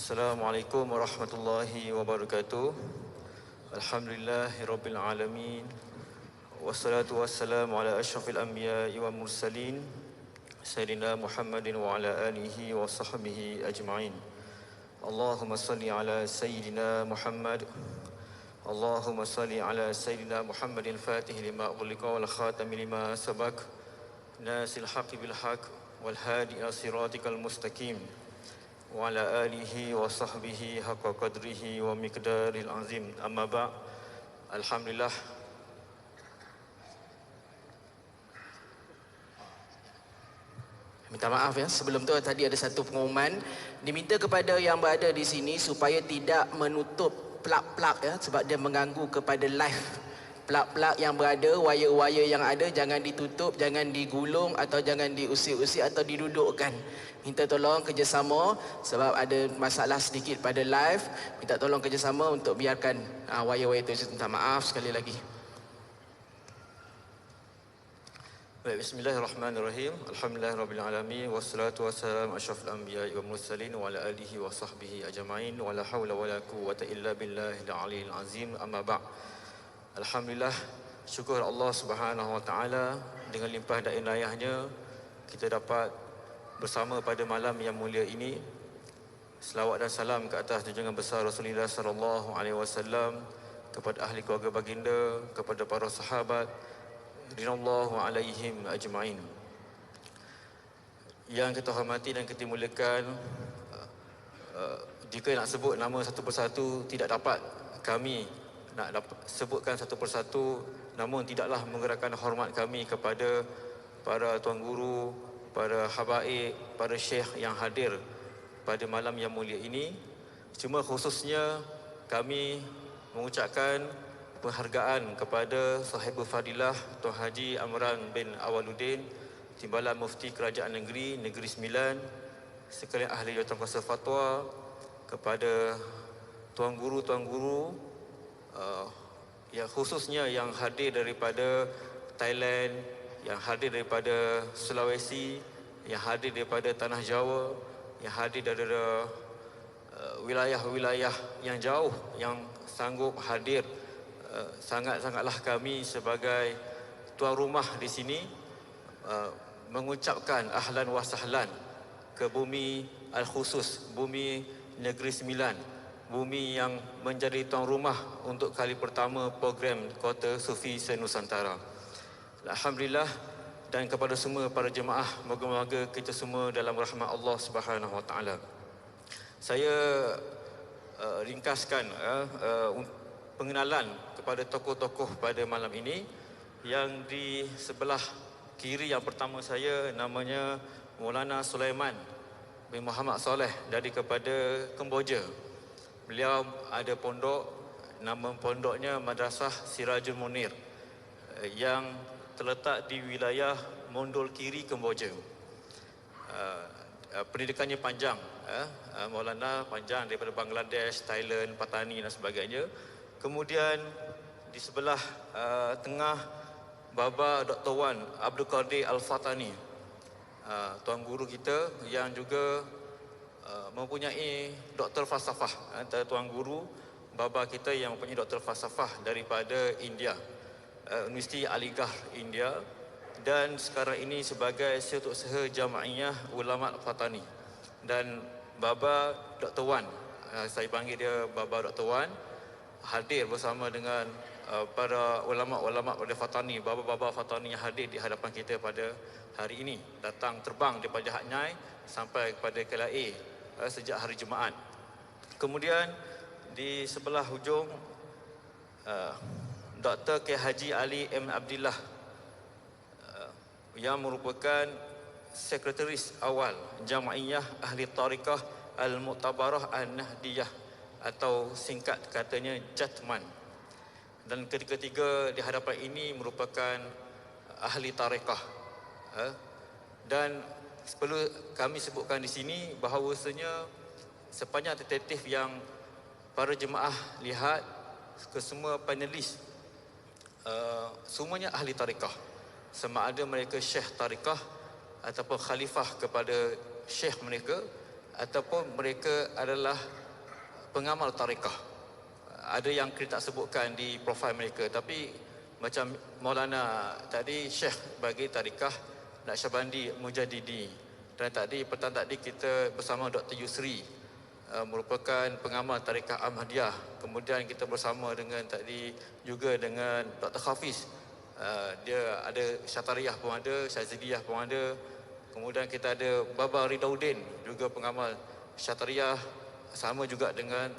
Assalamualaikum warahmatullahi wabarakatuh. Alhamdulillahirabbil alamin. Wassalatu wassalamu ala asyrafil anbiya'i wal mursalin Sayyidina Muhammadin wa ala alihi wa sahbihi ajma'in. Allahumma salli ala Sayyidina Muhammad. Allahumma salli ala Sayyidina Muhammadin fatih lima ughliqa wal khatami lima sabaq nasil haqqi bil haqq wal hadi ila siratikal mustaqim wa ala alihi wa sahbihi haqqa qadrihi wa miqdaril azim. Amma ba'. Alhamdulillah, minta maaf ya, sebelum tu tadi ada satu pengumuman. Diminta kepada yang berada di sini supaya tidak menutup plug-plug ya, sebab dia mengganggu kepada live. Plug-plug yang berada, wire-wire yang ada jangan ditutup, jangan digulung atau jangan diusik-usik atau didudukkan. Minta tolong kerjasama sebab ada masalah sedikit pada live. Minta tolong kerjasama untuk biarkan wire-wire itu. Minta maaf sekali lagi. Baik, bismillahirrahmanirrahim. Alhamdulillahirabbil alamin wassalatu wassalamu asyrafil anbiya'i wal mursalin wa ala alihi wa sahbihi ajma'in wa la haula wa la quwwata illa billahil aliyyil azim. Amma ba'. Alhamdulillah, syukur Allah Subhanahu wa taala, dengan limpah dan inayahnya kita dapat bersama pada malam yang mulia ini. Selawat dan salam ke atas junjungan besar Rasulullah sallallahu alaihi wasallam, kepada ahli keluarga baginda, kepada para sahabat radhiyallahu alaihim ajma'in. Yang kita hormati dan kita muliakan, jika nak sebut nama satu persatu tidak dapat kami nak sebutkan satu persatu, namun tidaklah menggerakkan hormat kami kepada para tuan guru, para habaib, para syekh yang hadir pada malam yang mulia ini. Cuma khususnya kami mengucapkan penghargaan kepada Sahibul Fadilah Tuan Haji Amran bin Awaluddin, Timbalan Mufti Kerajaan Negeri Sembilan, sekalian ahli jawatankuasa fatwa, kepada tuan guru yang khususnya yang hadir daripada Thailand, yang hadir daripada Sulawesi, yang hadir daripada Tanah Jawa, yang hadir daripada wilayah-wilayah yang jauh, yang sanggup hadir. Sangat-sangatlah kami sebagai tuan rumah di sini mengucapkan ahlan wa sahlan ke bumi Al-Khusus, bumi Negeri Sembilan, bumi yang menjadi tuan rumah untuk kali pertama program Kota Sufi se-Nusantara. Alhamdulillah, dan kepada semua para jemaah, moga-moga kita semua dalam rahmat Allah Subhanahu wa taala. Saya ringkaskan pengenalan kepada tokoh-tokoh pada malam ini. Yang di sebelah kiri yang pertama saya namanya Maulana Sulaiman bin Muhammad Saleh daripada Kemboja. Beliau ada pondok, nama pondoknya Madrasah Sirajul Munir, yang terletak di wilayah Mondol Kiri, Kemboja. Pendidikannya panjang, Maulana panjang daripada Bangladesh, Thailand, Patani dan sebagainya. Kemudian di sebelah tengah Baba Dr. Wan Abdul Qadir Al-Fatani, tuan guru kita yang juga mempunyai Doktor Falsafah. Antara tuan guru baba kita yang mempunyai Doktor Falsafah daripada India, Universiti Aligarh India, dan sekarang ini sebagai Setiausaha Jamaiyah Ulama Fatani. Dan baba Dr. Wan, saya panggil dia baba Dr. Wan, hadir bersama dengan para ulama-ulama pada Fatani, baba-baba Fatani yang hadir di hadapan kita pada hari ini, datang terbang daripada Jahat Nyai sampai kepada KLIA sejak hari Jumaat. Kemudian di sebelah hujung Dr. K. Haji Ali M. Abdillah, yang merupakan sekretaris awal Jamaiyah Ahli Tariqah Al-Mu'tabarah An-Nahdiyah, atau singkat katanya Jatman. Dan ketiga di hadapan ini merupakan ahli tariqah. Dan perlu kami sebutkan di sini bahawasanya sepanjang detektif yang para jemaah lihat, ke semua panelis semuanya ahli tariqah, sama ada mereka syekh tariqah ataupun khalifah kepada syekh mereka, ataupun mereka adalah pengamal tarekah. Ada yang kita tak sebutkan di profil mereka, tapi macam Maulana tadi, Syekh bagi tarekah Naqsyabandi Mujadidi, dan tadi petang tadi kita bersama Dr. Yusri, merupakan pengamal tarekah Ahmadiyah. Kemudian kita bersama dengan tadi juga dengan Dr. Hafiz, dia ada Syatariyah pun ada, Syaziliyah pun ada. Kemudian kita ada Baba Ridauddin, juga pengamal Syatariyah, sama juga dengan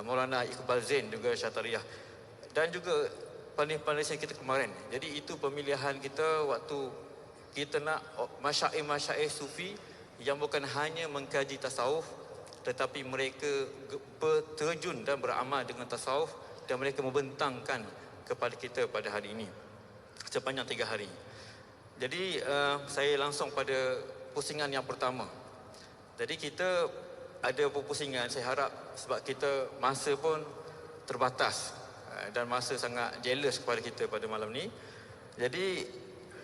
Maulana Iqbal Zain, juga Syatariyah. Dan juga panelis-panelis kita kemarin. Jadi itu pemilihan kita waktu kita nak masyaikh-masyaikh sufi yang bukan hanya mengkaji tasawuf, tetapi mereka berterjun dan beramal dengan tasawuf, dan mereka membentangkan kepada kita pada hari ini sepanjang 3 hari. Jadi saya langsung pada pusingan yang pertama. Jadi kita ada pusingan, saya harap, sebab kita masa pun terbatas dan masa sangat jealous kepada kita pada malam ni. Jadi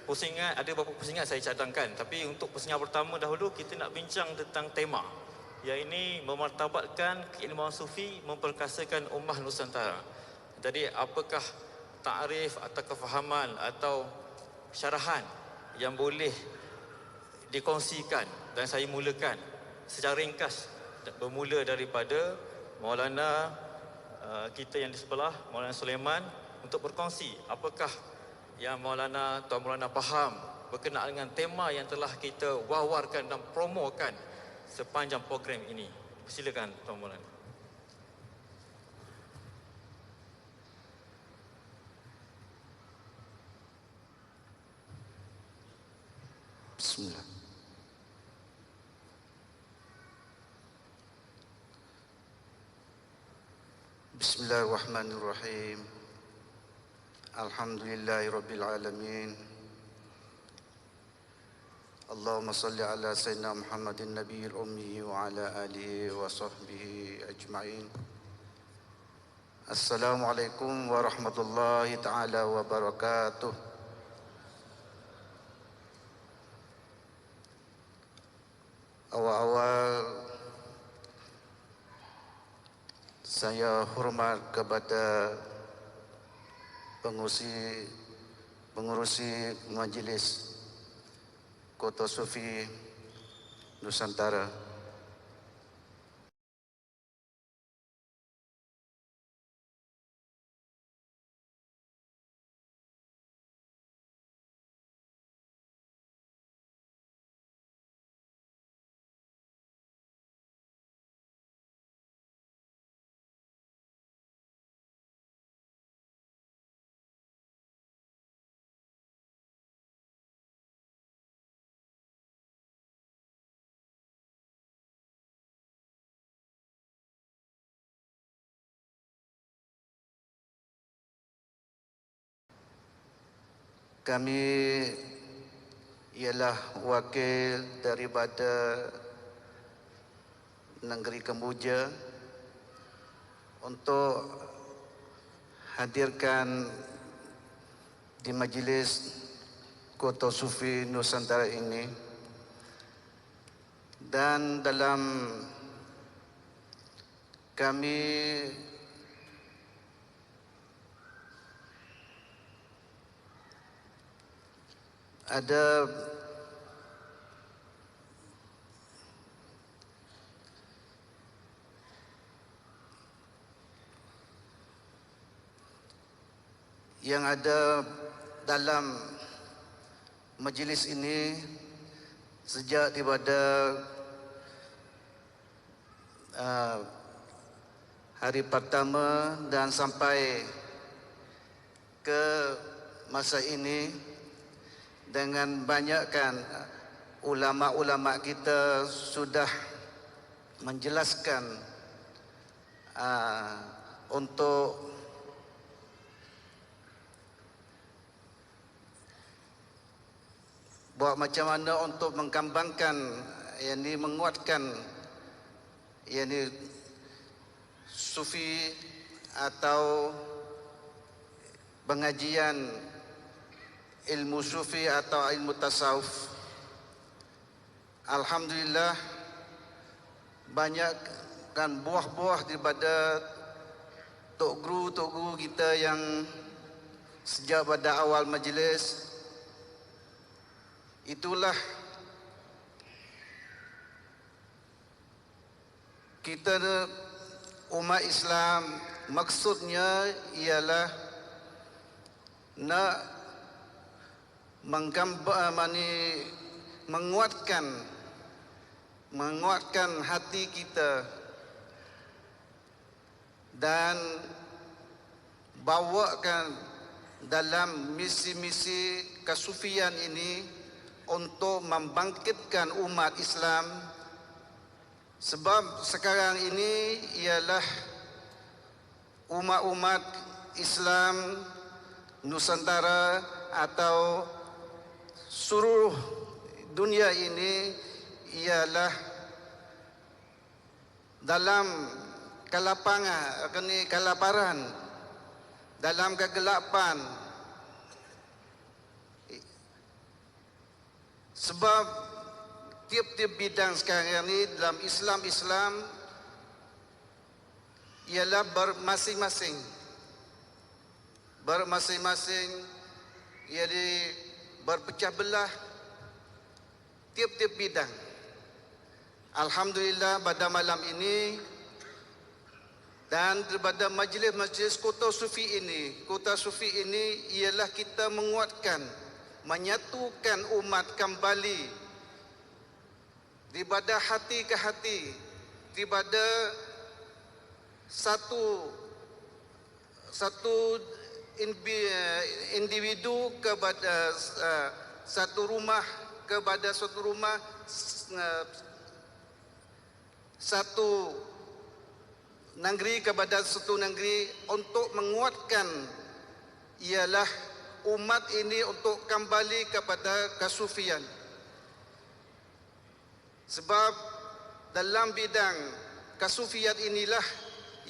pusingan, ada beberapa pusingan saya cadangkan, tapi untuk pusingan pertama dahulu kita nak bincang tentang tema yang ini memartabatkan keilmuan sufi, memperkasakan ummah Nusantara. Jadi apakah takrif atau kefahaman atau syarahan yang boleh dikongsikan, dan saya mulakan secara ringkas bermula daripada Maulana kita yang di sebelah, Maulana Sulaiman, untuk berkongsi apakah yang Tuan Maulana faham berkenaan dengan tema yang telah kita wawarkan dan promokan sepanjang program ini. Silakan Tuan Maulana. Bismillah. Bismillahirrahmanirrahim. Alhamdulillahirabbil alamin. Allahumma salli ala sayyidina Muhammadin nabiyil ummi wa ala alihi wa sahbihi ajma'in. Assalamualaikum warahmatullahi taala wabarakatuh. Awal-awal saya hormat kepada pengurusi Majlis Kota Sufi Nusantara. Kami ialah wakil daripada negeri Kamboja untuk hadirkan di Majlis Kota Sufi Nusantara ini, dan dalam kami ada yang ada dalam majlis ini sejak daripada hari pertama dan sampai ke masa ini, dengan banyakkan ulama-ulama kita sudah menjelaskan untuk buat macam mana untuk mengkembangkan, yakni menguatkan, yakni sufi atau pengajian ilmu sufi atau ilmu tasawuf. Alhamdulillah, banyak kan buah-buah daripada tok guru kita yang sejak pada awal majlis. Itulah kita umat Islam, maksudnya ialah nak menguatkan hati kita dan bawakan dalam misi-misi kasufian ini untuk membangkitkan umat Islam. Sebab sekarang ini ialah umat-umat Islam Nusantara atau seluruh dunia ini ialah dalam kelaparan, dalam kegelapan. Sebab tiap-tiap bidang sekarang ini dalam Islam ialah bermasing-masing, jadi berpecah belah tiap-tiap bidang. Alhamdulillah pada malam ini dan pada majlis-majlis kota sufi ini ialah kita menguatkan, menyatukan umat kembali daripada hati ke hati, daripada satu individu kepada satu rumah, kepada satu rumah, satu negeri kepada satu negeri, untuk menguatkan ialah umat ini untuk kembali kepada kasufian. Sebab dalam bidang kasufiat inilah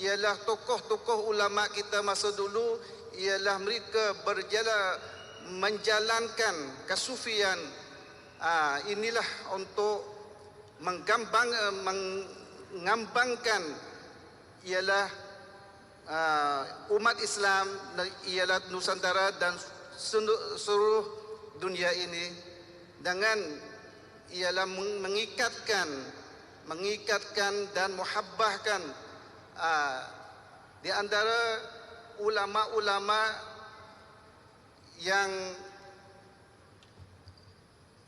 ialah tokoh-tokoh ulama kita masa dulu ialah mereka menjalankan kasufian. Inilah untuk mengembangkan ialah umat Islam, ialah Nusantara dan seluruh dunia ini, dengan ialah mengikatkan dan muhabbahkan di antara ulama-ulama yang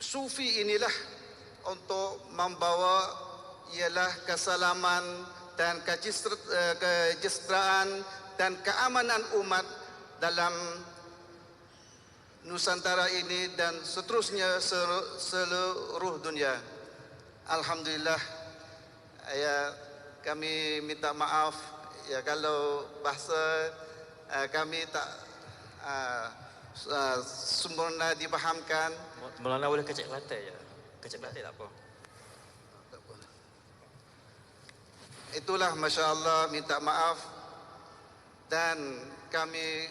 sufi inilah untuk membawa ialah kesalaman dan kesejahteraan dan keamanan umat dalam Nusantara ini dan seterusnya seluruh dunia. Alhamdulillah, kami minta maaf ya kalau bahasa kami tak sempurna dipahamkan. Maulana boleh kecek Kelantan je. Kecek Kelantan tak apa. Itulah masya-Allah, minta maaf, dan kami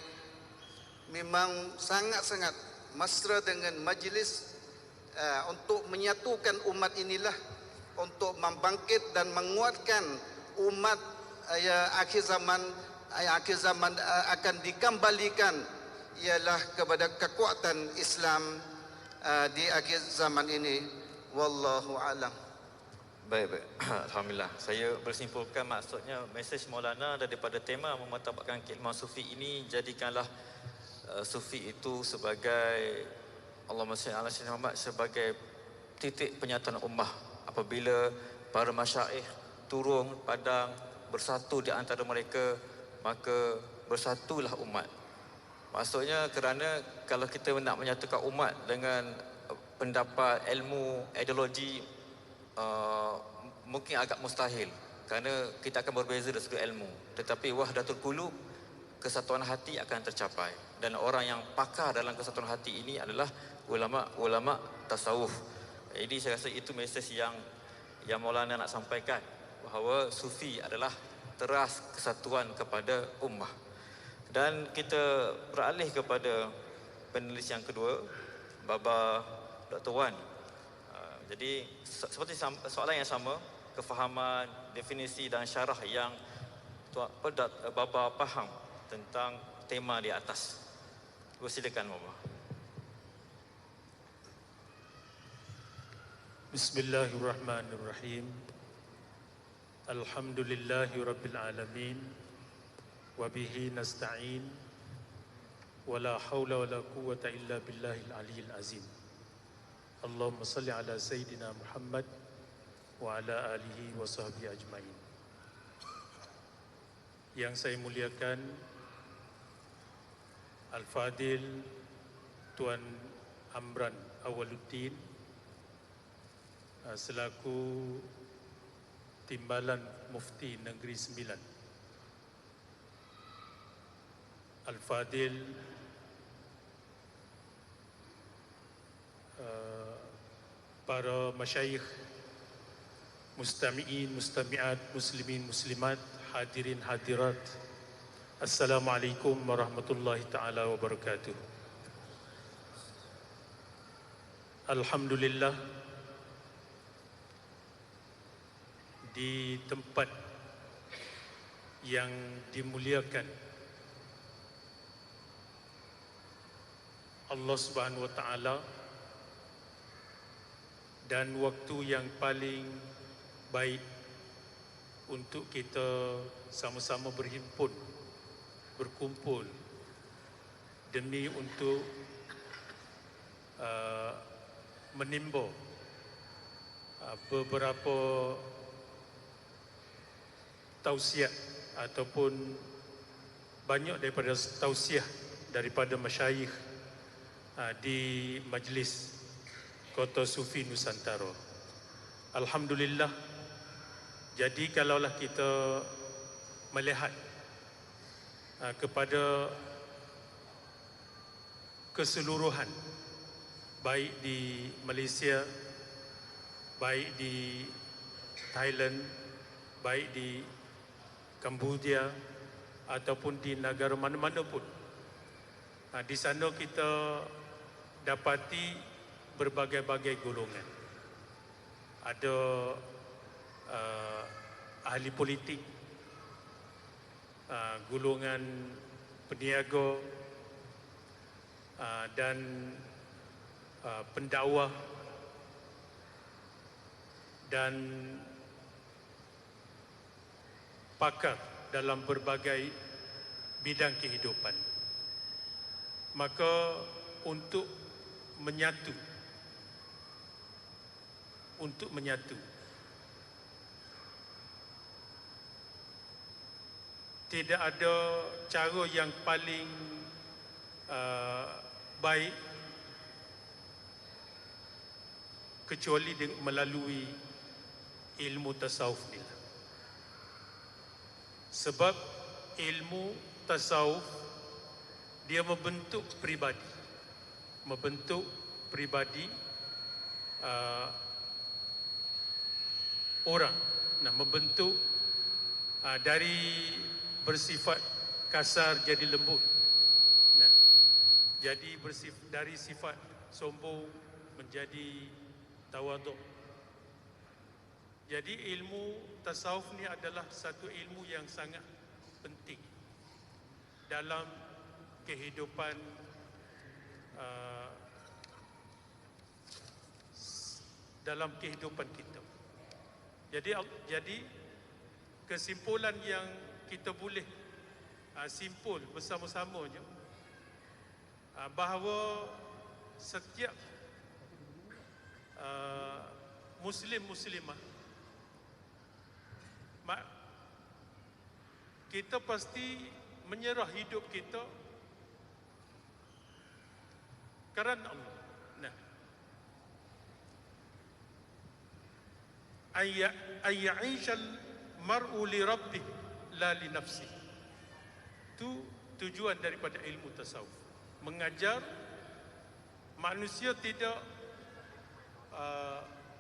memang sangat-sangat mesra dengan majlis untuk menyatukan umat inilah, untuk membangkit dan menguatkan umat akhir zaman akan dikembalikan ialah kepada kekuatan Islam di akhir zaman ini. Wallahu alam. Baik. Alhamdulillah. Saya bersimpulkan maksudnya mesej Maulana daripada tema memertabatkan keilmuan sufi ini, jadikanlah sufi itu sebagai Allahumma salli ala sayyidina Muhammad, sebagai titik penyatuan ummah. Apabila para masyaikh turun padang bersatu di antara mereka, maka bersatulah umat. Maksudnya kerana kalau kita nak menyatukan umat dengan pendapat ilmu, ideologi, mungkin agak mustahil kerana kita akan berbeza dari sudut ilmu. Tetapi wahdatul qulub, kesatuan hati akan tercapai, dan orang yang pakar dalam kesatuan hati ini adalah ulama tasawuf. Jadi saya rasa itu mesej yang Maulana nak sampaikan, bahawa sufi adalah teras kesatuan kepada ummah. Dan kita beralih kepada penulis yang kedua, Baba Dr. Wan. Jadi seperti soalan yang sama, kefahaman, definisi dan syarah yang Bapa faham tentang tema di atas. Silakan Bapa. Bismillahirrahmanirrahim. Alhamdulillahi rabbil alamin. Wa bihi nasta'in. Wa la hawla wa la quwwata illa billahil aliyyil azim. Allahumma salli ala Sayyidina Muhammad wa ala alihi wa sahbihi ajma'in. Yang saya muliakan Al-Fadil Tuan Amran Awaluddin selaku Timbalan Mufti Negeri Sembilan, Al-Fadil para masyayikh, mustami'in, mustami'at, muslimin, muslimat, hadirin, hadirat. Assalamualaikum warahmatullahi ta'ala wabarakatuh. Alhamdulillah, di tempat yang dimuliakan Allah Subhanahu wa ta'ala dan waktu yang paling baik untuk kita sama-sama berhimpun, berkumpul demi untuk menimba beberapa tausiah ataupun banyak daripada tausiah daripada masyayikh di majlis Kota Sufi Nusantara. Alhamdulillah. Jadi kalaulah kita melihat kepada keseluruhan, baik di Malaysia, baik di Thailand, baik di Cambodia ataupun di negara mana-mana pun, di sana kita dapati berbagai-bagai golongan. Ada ahli politik, golongan peniaga dan pendakwah dan pakar dalam berbagai bidang kehidupan. Maka untuk menyatu, tidak ada cara yang paling baik kecuali melalui ilmu tasawuf ni. Sebab ilmu tasawuf dia membentuk pribadi orang, membentuk dari bersifat kasar jadi lembut, jadi dari sifat sombong menjadi tawaduk. Jadi ilmu tasawuf ni adalah satu ilmu yang sangat penting dalam kehidupan kita. Jadi kesimpulan yang kita boleh simpul bersama-samanya bahawa setiap Muslim-Muslimah, kita pasti menyerah hidup kita kerana Allah. Ayya'ishal mar'u li rabbih la li nafsih. Itu tujuan daripada ilmu tasawuf, mengajar manusia tidak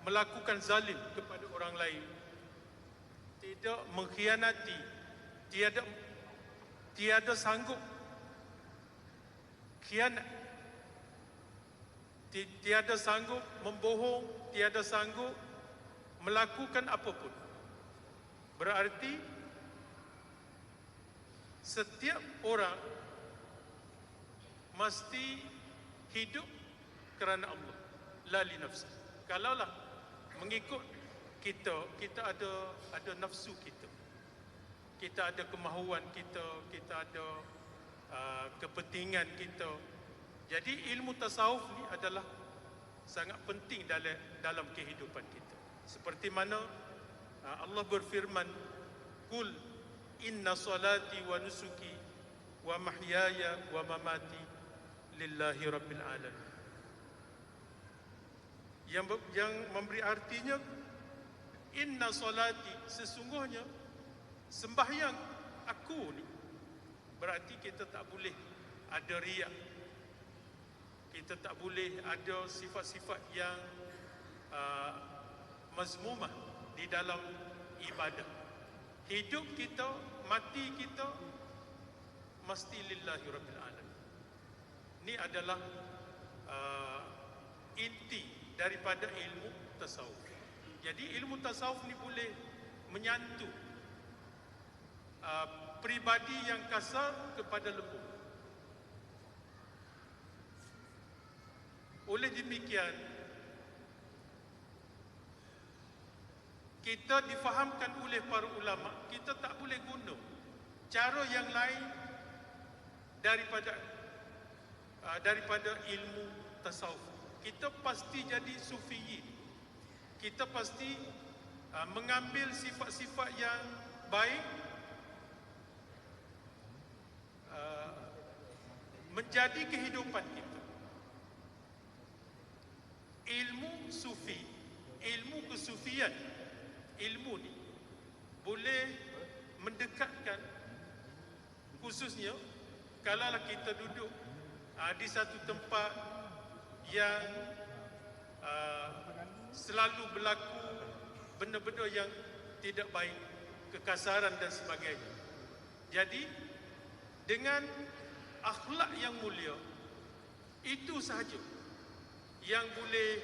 melakukan zalim kepada orang lain, tidak mengkhianati, tiada sanggup khianat, tiada sanggup membohong, tiada sanggup melakukan apapun Berarti setiap orang mesti hidup kerana Allah, la li nafsi. Kalaulah mengikut kita ada nafsu kita. Kita ada kemahuan kita ada kepentingan kita. Jadi ilmu tasawuf ni adalah sangat penting dalam kehidupan kita. Seperti mana Allah berfirman, "Qul inna salati wa nusuki wa mahyaya wa mamati lillahi rabbil alamin." Yang memberi artinya, inna salati, sesungguhnya sembahyang aku ni. Berarti kita tak boleh ada riak, kita tak boleh ada sifat-sifat yang mazmumah di dalam ibadah. Hidup kita, mati kita mesti lillahi rabbil alamin. Ini adalah inti daripada ilmu tasawuf. Jadi ilmu tasawuf ni boleh menyantu pribadi yang kasar kepada lembut. Oleh demikian, kita difahamkan oleh para ulama, kita tak boleh guna cara yang lain daripada ilmu tasawuf. Kita pasti jadi sufiyin. Kita pasti mengambil sifat-sifat yang baik, menjadi kehidupan kita. Ilmu sufi, ilmu kesufian, ilmu ni boleh mendekatkan, khususnya kalaulah kita duduk di satu tempat yang selalu berlaku benda-benda yang tidak baik, kekasaran dan sebagainya. Jadi dengan akhlak yang mulia, itu sahaja yang boleh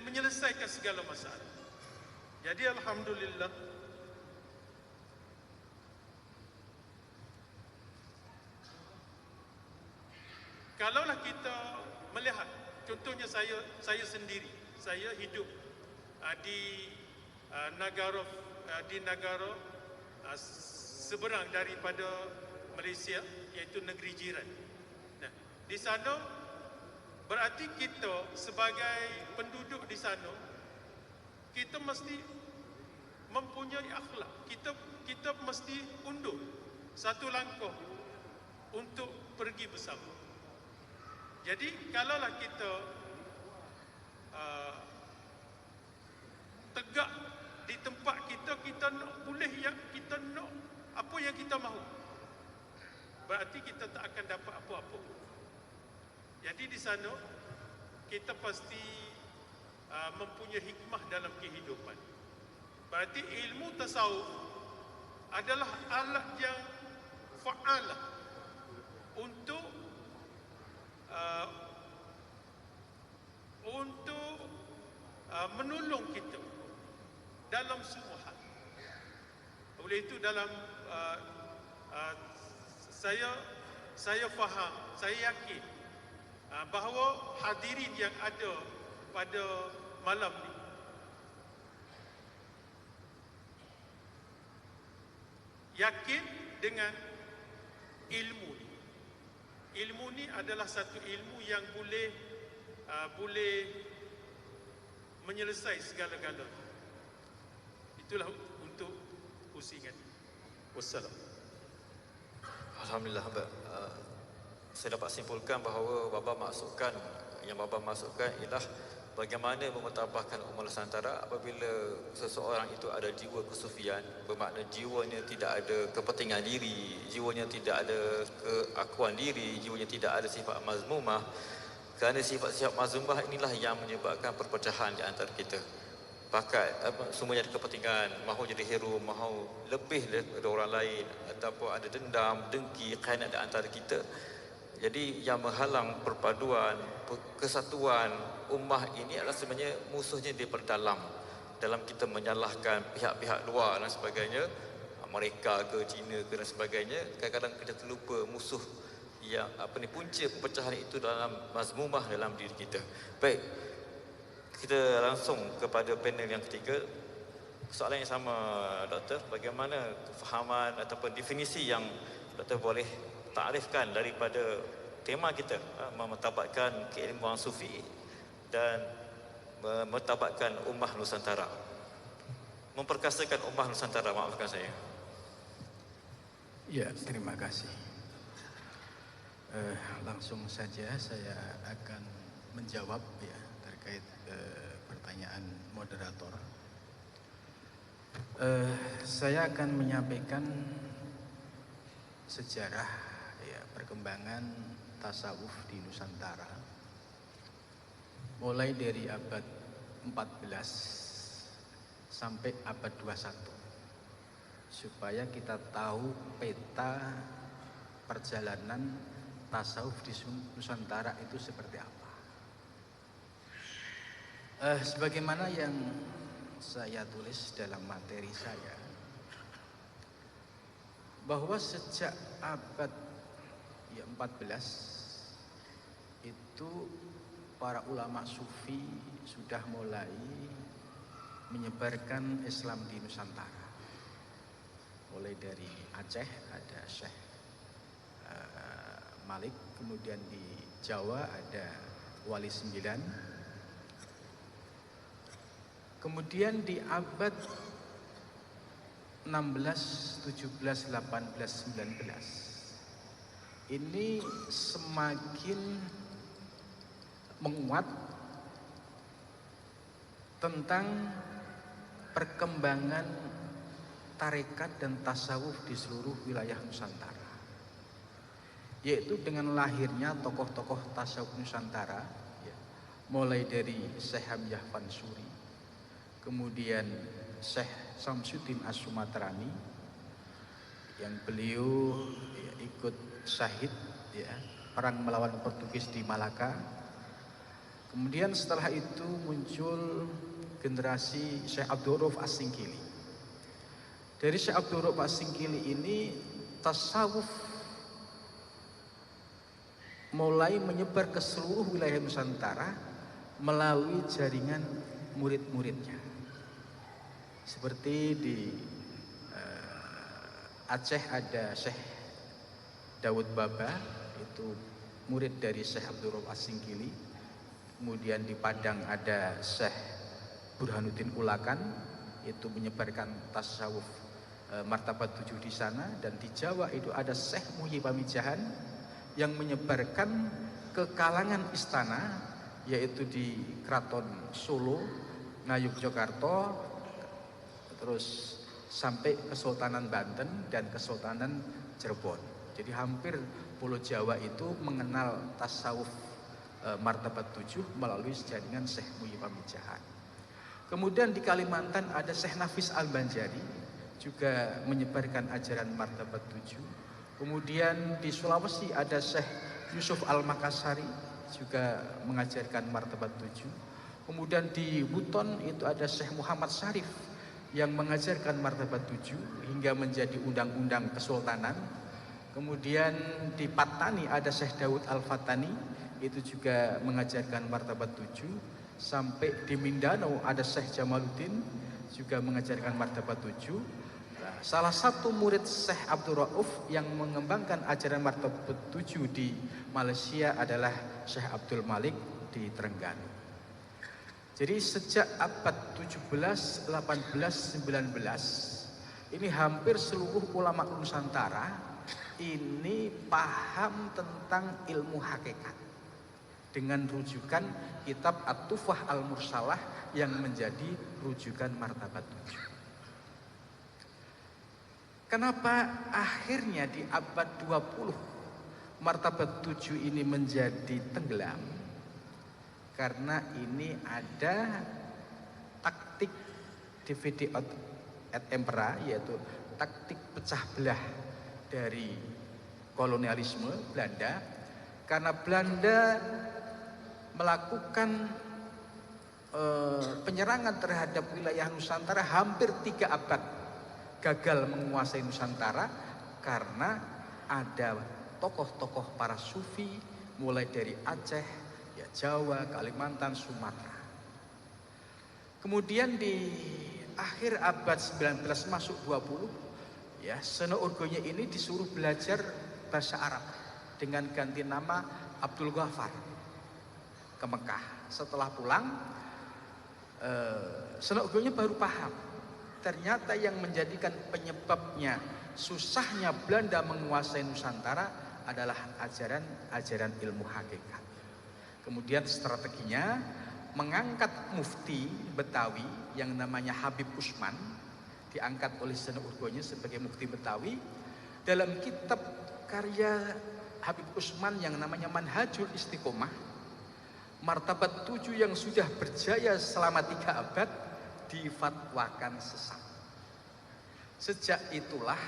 menyelesaikan segala masalah. Jadi alhamdulillah, kalaulah kita melihat, contohnya saya sendiri, saya hidup di negara seberang daripada Malaysia, iaitu negeri jiran. Nah, di sana berarti kita sebagai penduduk di sana, kita mesti mempunyai akhlak. Kita mesti undur satu langkah untuk pergi bersama. Jadi kalaulah kita tegak di tempat kita nak boleh yang kita nak, apa yang kita mahu, berarti kita tak akan dapat apa-apa. Jadi di sana kita pasti mempunyai hikmah dalam kehidupan. Berarti ilmu tasawuf adalah alat yang fa'alah untuk menolong kita dalam semua hal. Oleh itu dalam saya faham, saya yakin bahawa hadirin yang ada pada malam ni yakin dengan ilmu ni. Ilmu ni adalah satu ilmu yang boleh menyelesaikan segala-galanya. Itulah untuk pusingan. Wassalam. Alhamdulillah, saya dapat simpulkan bahawa Baba maksudkan ialah bagaimana memertabahkan umat Nusantara apabila seseorang itu ada jiwa kesufian, bermakna jiwanya tidak ada kepentingan diri, jiwanya tidak ada keakuan diri, jiwanya tidak ada sifat mazmumah. Kerana sifat-sifat mazmumah inilah yang menyebabkan perpecahan di antara kita. Pakat semuanya ada kepentingan, mahu jadi hero, mahu lebih daripada orang lain, ataupun ada dendam, dengki, khianat di antara kita. Jadi yang menghalang perpaduan, kesatuan ummah ini adalah sebenarnya musuhnya daripada dalam kita menyalahkan pihak-pihak luar dan sebagainya, Amerika ke China ke dan sebagainya. Kadang-kadang kita terlupa musuh yang punca perpecahan itu dalam mazmumah dalam diri kita. Baik, kita langsung kepada panel yang ketiga. Soalan yang sama, Doktor, bagaimana kefahaman ataupun definisi yang Doktor boleh takrifkan daripada tema kita, memetabatkan keilmuan sufi dan memetabatkan ummah Nusantara, memperkasakan ummah Nusantara, maafkan saya. Ya, terima kasih. Langsung saja saya akan menjawab ya terkait pertanyaan moderator. Saya akan menyampaikan sejarah ya perkembangan tasawuf di Nusantara mulai dari abad 14 sampai abad 21 supaya kita tahu peta perjalanan tasawuf di Nusantara itu seperti apa. Sebagaimana yang saya tulis dalam materi saya, bahwa sejak abad 14 itu para ulama sufi sudah mulai menyebarkan Islam di Nusantara. Mulai dari Aceh ada Syekh Malik, kemudian di Jawa ada Wali Sembilan, kemudian di abad 16, 17, 18, 19 ini semakin menguat tentang perkembangan tarekat dan tasawuf di seluruh wilayah Nusantara, yaitu dengan lahirnya tokoh-tokoh tasawuf Nusantara ya, mulai dari Syekh Hamzah Fansuri, kemudian Syekh Samsuddin As-Sumatrani yang beliau ya, ikut syahid ya, perang melawan Portugis di Malaka. Kemudian setelah itu muncul generasi Syekh Abdul Rauf As-Singkili. Dari Syekh Abdul Rauf As-Singkili ini tasawuf mulai menyebar ke seluruh wilayah Nusantara melalui jaringan murid-muridnya. Seperti di Aceh ada Syekh Dawud Baba, itu murid dari Syekh Abdul Rauf As-Singkili. Kemudian di Padang ada Syekh Burhanuddin Ulakan, itu menyebarkan tasawuf martabat 7 di sana. Dan di Jawa itu ada Syekh Muhyi Pamijahan yang menyebarkan ke kalangan istana, yaitu di Keraton Solo, Ngayogyakarta, terus sampai Kesultanan Banten dan Kesultanan Cirebon. Jadi hampir Pulau Jawa itu mengenal tasawuf martabat 7 melalui jaringan Syekh Muhyi Pamijahan. Kemudian di Kalimantan ada Syekh Nafis Al-Banjari, juga menyebarkan ajaran martabat 7. Kemudian di Sulawesi ada Syekh Yusuf Al-Makassari, juga mengajarkan martabat 7. Kemudian di Buton itu ada Syekh Muhammad Syarif yang mengajarkan martabat 7 hingga menjadi undang-undang kesultanan. Kemudian di Patani ada Syekh Daud Al-Fatani, itu juga mengajarkan martabat 7. Sampai di Mindanao ada Syekh Jamaluddin, juga mengajarkan martabat 7. Nah, salah satu murid Syekh Abdul Rauf yang mengembangkan ajaran martabat 7 di Malaysia adalah Syekh Abdul Malik di Terengganu. Jadi sejak abad 17, 18, 19 ini hampir seluruh ulama Nusantara ini paham tentang ilmu hakikat dengan rujukan kitab At-Tufah Al-Mursalah yang menjadi rujukan martabat 7. Kenapa akhirnya di abad 20 martabat 7 ini menjadi tenggelam? Karena ini ada taktik divide et impera, yaitu taktik pecah belah dari kolonialisme Belanda, Karena Belanda melakukan penyerangan terhadap wilayah Nusantara hampir 3 abad, gagal menguasai Nusantara karena ada tokoh-tokoh para sufi mulai dari Aceh, ya Jawa, Kalimantan, Sumatera. Kemudian di akhir abad 19 masuk 20, ya Seno Urgonya ini disuruh belajar bahasa Arab dengan ganti nama Abdul Ghaffar ke Mekah. Setelah pulang, Seno Urgonya baru paham ternyata yang menjadikan penyebabnya susahnya Belanda menguasai Nusantara adalah ajaran ilmu hakikat. Kemudian strateginya mengangkat mufti Betawi yang namanya Habib Usman, diangkat oleh Seno Urgonya sebagai mufti Betawi. Dalam kitab karya Habib Usman yang namanya Manhajul Istiqomah, martabat 7 yang sudah berjaya selama 3 abad difatwakan sesat. Sejak itulah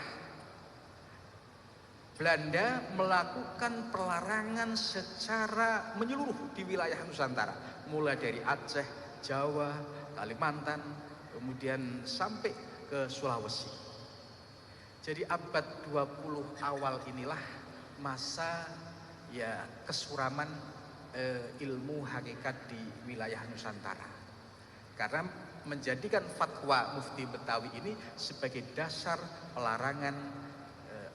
Belanda melakukan pelarangan secara menyeluruh di wilayah Nusantara, mulai dari Aceh, Jawa, Kalimantan, kemudian sampai ke Sulawesi. Jadi abad 20 awal inilah masa ya kesuraman ilmu hakikat di wilayah Nusantara. Karena menjadikan fatwa Mufti Betawi ini sebagai dasar pelarangan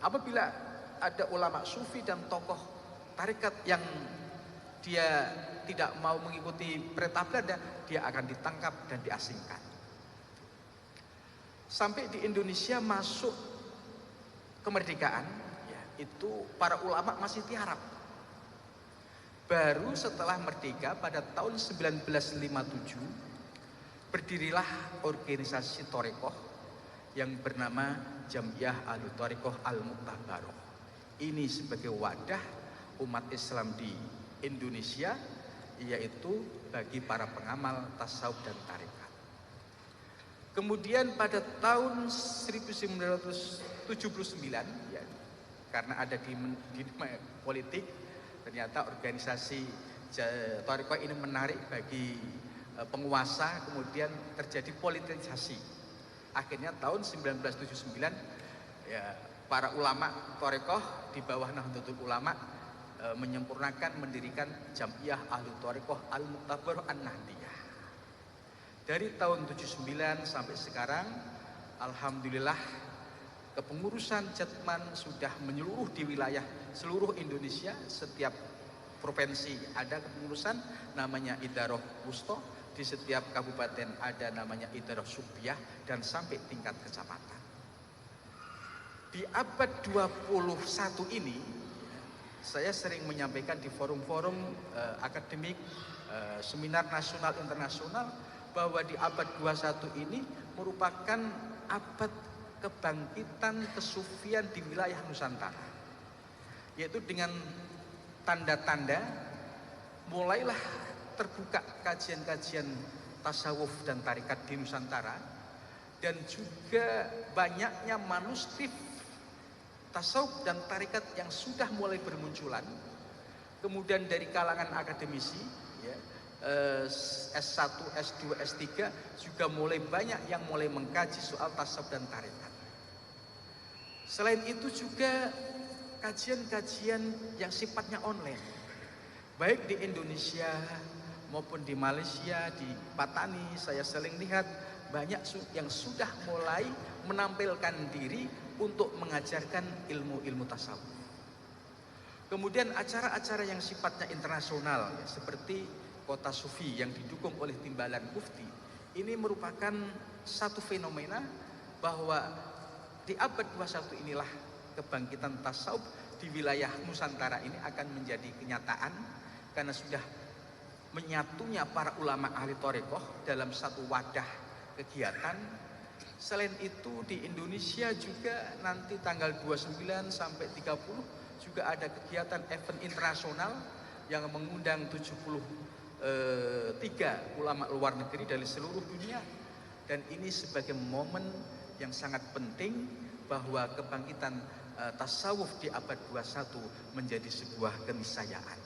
apabila ada ulama sufi dan tokoh tarekat yang dia tidak mau mengikuti perintah Belanda, dia akan ditangkap dan diasingkan. Sampai di Indonesia masuk kemerdekaan, ya, itu para ulama masih tiarap. Baru setelah merdeka pada tahun 1957 berdirilah organisasi Thorekoh yang bernama Jam'iyah Ahlu Thorekoh Al-Mu'tabaroh. Ini sebagai wadah umat Islam di Indonesia, yaitu bagi para pengamal tasawuf dan tarekat. Kemudian pada tahun 1979, ya, karena ada di politik, ternyata organisasi Thorekoh ini menarik bagi penguasa, kemudian terjadi politisasi. Akhirnya tahun 1979, ya, para ulama Thorekoh di bawah Nahdlatul Ulama menyempurnakan mendirikan Jam'iyah Ahlu Thorekoh Al-Mu'tabaroh An-Nahdiyah. Dari tahun 79 sampai sekarang, alhamdulillah kepengurusan Jatman sudah menyeluruh di wilayah seluruh Indonesia. Setiap provinsi ada kepengurusan namanya Idaroh Wusto, di setiap kabupaten ada namanya Idaroh Supiah, dan sampai tingkat kecamatan. Di abad 21 ini, saya sering menyampaikan di forum-forum akademik, seminar nasional internasional, bahwa di abad 21 ini merupakan abad kebangkitan kesufian di wilayah Nusantara. Yaitu dengan tanda-tanda mulailah terbuka kajian-kajian tasawuf dan tarikat di Nusantara, dan juga banyaknya manuskrip tasawuf dan tarikat yang sudah mulai bermunculan. Kemudian dari kalangan akademisi, ya, S1, S2, S3 juga mulai banyak yang mulai mengkaji soal tasawuf dan tarikat. Selain itu juga kajian-kajian yang sifatnya online, baik di Indonesia maupun di Malaysia, di Patani, saya sering lihat banyak yang sudah mulai menampilkan diri untuk mengajarkan ilmu-ilmu tasawuf. Kemudian acara-acara yang sifatnya internasional, ya, seperti Kota Sufi yang didukung oleh Timbalan Mufti, ini merupakan satu fenomena bahwa di abad 21 inilah kebangkitan tasawuf di wilayah Nusantara ini akan menjadi kenyataan, karena sudah menyatunya para ulama ahli Thorekoh dalam satu wadah kegiatan. Selain itu di Indonesia juga nanti tanggal 29 sampai 30 juga ada kegiatan event internasional yang mengundang 73 ulama luar negeri dari seluruh dunia. Dan ini sebagai momen yang sangat penting bahwa kebangkitan tasawuf di abad 21 menjadi sebuah keniscayaan.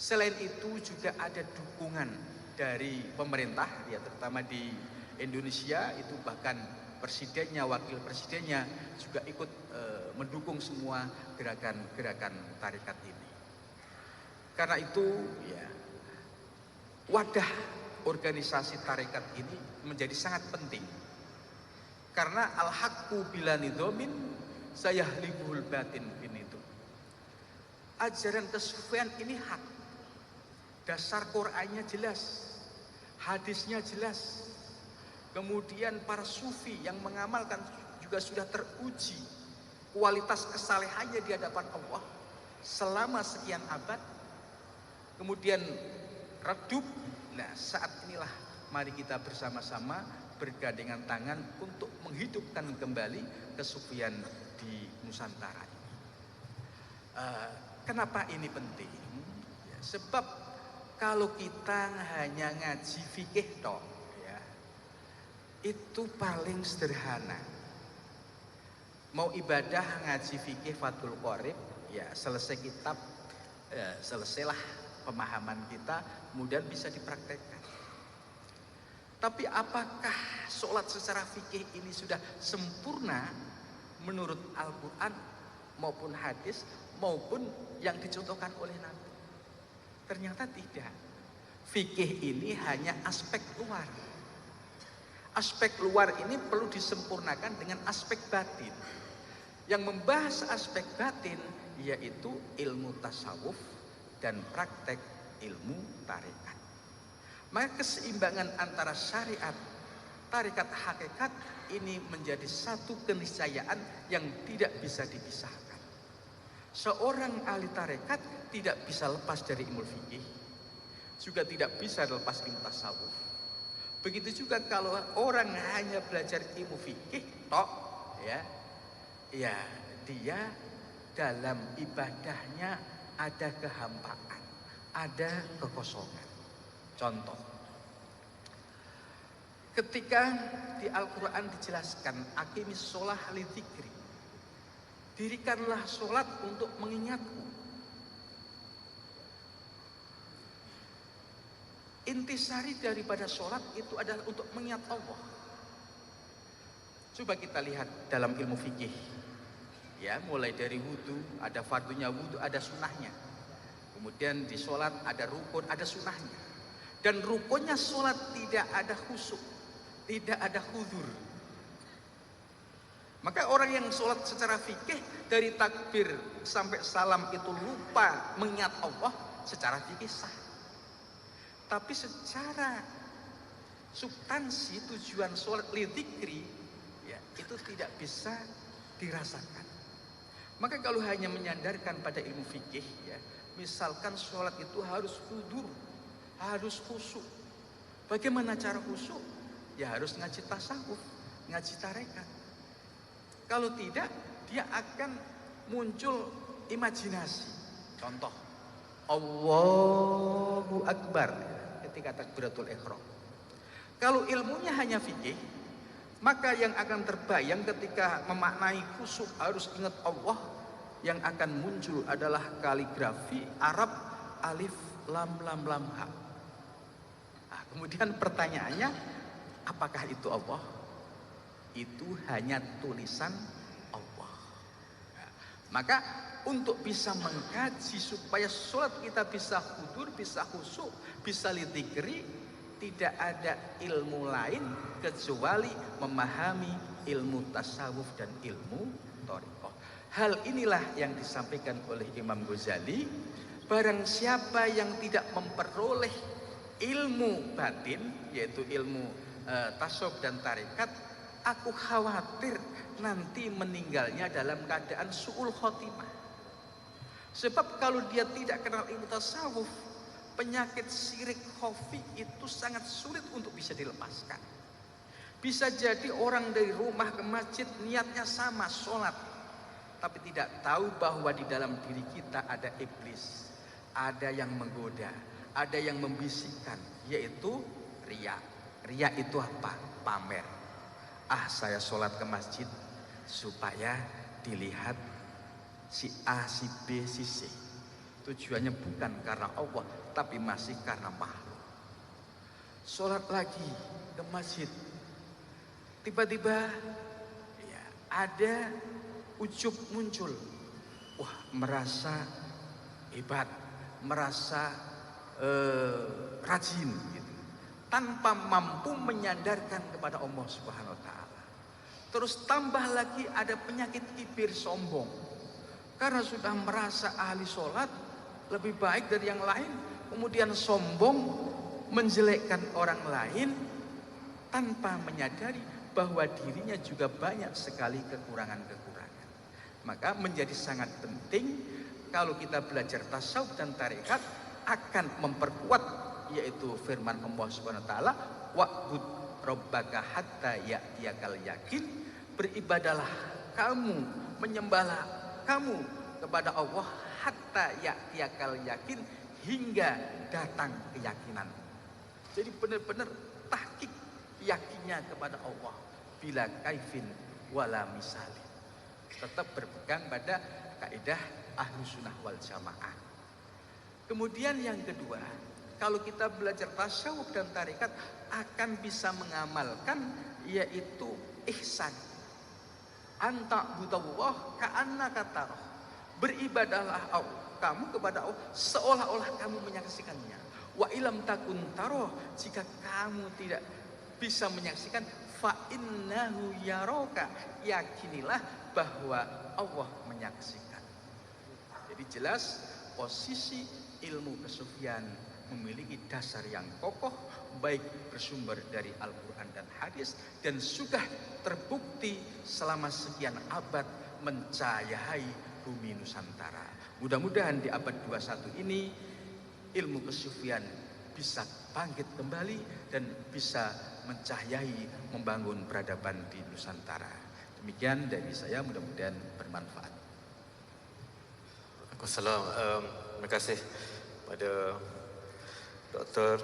Selain itu juga ada dukungan dari pemerintah, ya terutama di Indonesia itu bahkan presidennya, wakil presidennya juga ikut mendukung semua gerakan-gerakan tarekat ini. Karena itu ya wadah organisasi tarekat ini menjadi sangat penting. Karena al-haqqu bila nidhamin sayahlibul batin itu. Ajaran kesufian ini hak. Dasar Qur'annya jelas, hadisnya jelas. Kemudian para sufi yang mengamalkan juga sudah teruji kualitas kesalehannya di hadapan Allah selama sekian abad. Kemudian redup. Nah, saat inilah mari kita bersama-sama bergandengan tangan untuk menghidupkan kembali kesufian di Nusantara. Kenapa ini penting? Ya, sebab kalau kita hanya ngaji fikih toh, ya, itu paling sederhana. Mau ibadah ngaji fikih Fathul Qorib, ya selesai kitab, selesailah pemahaman kita, kemudian bisa dipraktekkan. Tapi apakah sholat secara fikih ini sudah sempurna menurut Al-Quran maupun hadis maupun yang dicontohkan oleh Nabi? Ternyata tidak. Fikih ini hanya aspek luar. Aspek luar ini perlu disempurnakan dengan aspek batin. Yang membahas aspek batin yaitu ilmu tasawuf dan praktek ilmu tarekat. Maka keseimbangan antara syariat, tarekat, hakikat ini menjadi satu keniscayaan yang tidak bisa dipisahkan. Seorang ahli tarekat tidak bisa lepas dari ilmu fikih, juga tidak bisa lepas ilmu tasawuf. Begitu juga kalau orang hanya belajar ilmu fikih tok, ya dia dalam ibadahnya ada kehampaan, ada kekosongan. Contoh, ketika di Al-Quran dijelaskan aqimis sholah li dzikri, dirikanlah sholat untuk mengingatku. Intisari daripada sholat itu adalah untuk mengingat Allah. Coba kita lihat dalam ilmu fikih, ya mulai dari wudhu, ada fardunya wudhu, ada sunnahnya. Kemudian di sholat ada rukun, ada sunnahnya. Dan rukunnya sholat tidak ada khusyuk, tidak ada khudur. Maka orang yang sholat secara fikih dari takbir sampai salam itu lupa mengingat Allah, secara fikih sah. Tapi secara substansi tujuan sholat li dzikri, ya, itu tidak bisa dirasakan. Maka kalau hanya menyandarkan pada ilmu fikih, ya, misalkan sholat itu harus khudur, harus khusyuk. Bagaimana cara khusyuk? Ya harus ngaji tasawuf, ngaji tarekat. Kalau tidak, dia akan muncul imajinasi. Contoh, Allahu Akbar ketika takbiratul ihram. Kalau ilmunya hanya fikih, maka yang akan terbayang ketika memaknai khusyuk harus ingat Allah, yang akan muncul adalah kaligrafi Arab alif lam lam lam ha. Kemudian pertanyaannya, apakah itu Allah? Itu hanya tulisan Allah. Maka untuk bisa mengkaji supaya sholat kita bisa khudur, bisa khusyuk, bisa lidzikri, tidak ada ilmu lain kecuali memahami ilmu tasawuf dan ilmu thariqah. Hal inilah yang disampaikan oleh Imam Ghazali. Barang siapa yang tidak memperoleh ilmu batin, yaitu ilmu tasawuf dan tarekat, aku khawatir nanti meninggalnya dalam keadaan su'ul khotimah. Sebab kalau dia tidak kenal ilmu tasawuf, penyakit syirik khafi itu sangat sulit untuk bisa dilepaskan. Bisa jadi orang dari rumah ke masjid niatnya sama, sholat, tapi tidak tahu bahwa di dalam diri kita ada iblis, ada yang menggoda, ada yang membisikkan, yaitu riya. Riya itu apa? Pamer. Saya sholat ke masjid supaya dilihat si A, si B, si C. Tujuannya bukan karena Allah, tapi masih karena makhluk. Sholat lagi ke masjid, tiba-tiba ya, ada ujub muncul. Wah, merasa hebat, merasa rajin gitu, tanpa mampu menyandarkan kepada Allah Subhanahu wa taala. Terus tambah lagi ada penyakit kibir, sombong. Karena sudah merasa ahli sholat lebih baik dari yang lain, kemudian sombong menjelekkan orang lain tanpa menyadari bahwa dirinya juga banyak sekali kekurangan-kekurangan. Maka menjadi sangat penting kalau kita belajar tasawuf dan tarekat akan memperkuat, yaitu firman Allah Subhanahu wa taala, wa'bud rabbaka hatta ya'tiyakal yakin, beribadalah kamu, menyembahlah kamu kepada Allah hatta ya'tiyakal yakin, hingga datang keyakinan. Jadi benar-benar tahqiq yakinnya kepada Allah bila kaifin wala misalin. Tetap berpegang pada kaidah Ahlus Sunnah wal Jamaah. Kemudian yang kedua, kalau kita belajar tasawuf dan tarekat akan bisa mengamalkan, yaitu ihsan. Anta budallah ka'annaka tarah. Beribadahlah kamu kepada Allah seolah-olah kamu menyaksikannya. Wa ilam takun tarah, jika kamu tidak bisa menyaksikan, fa innahu yaraka, yakinilah bahwa Allah menyaksikan. Jadi jelas posisi ilmu kesufian memiliki dasar yang kokoh, baik bersumber dari Al-Quran dan hadis, dan sudah terbukti selama sekian abad mencahayai bumi Nusantara. Mudah-mudahan di abad 21 ini ilmu kesufian bisa bangkit kembali dan bisa mencahayai, membangun peradaban di Nusantara. Demikian dari saya, mudah-mudahan bermanfaat. Waalaikumsalam. Terima kasih pada Doktor.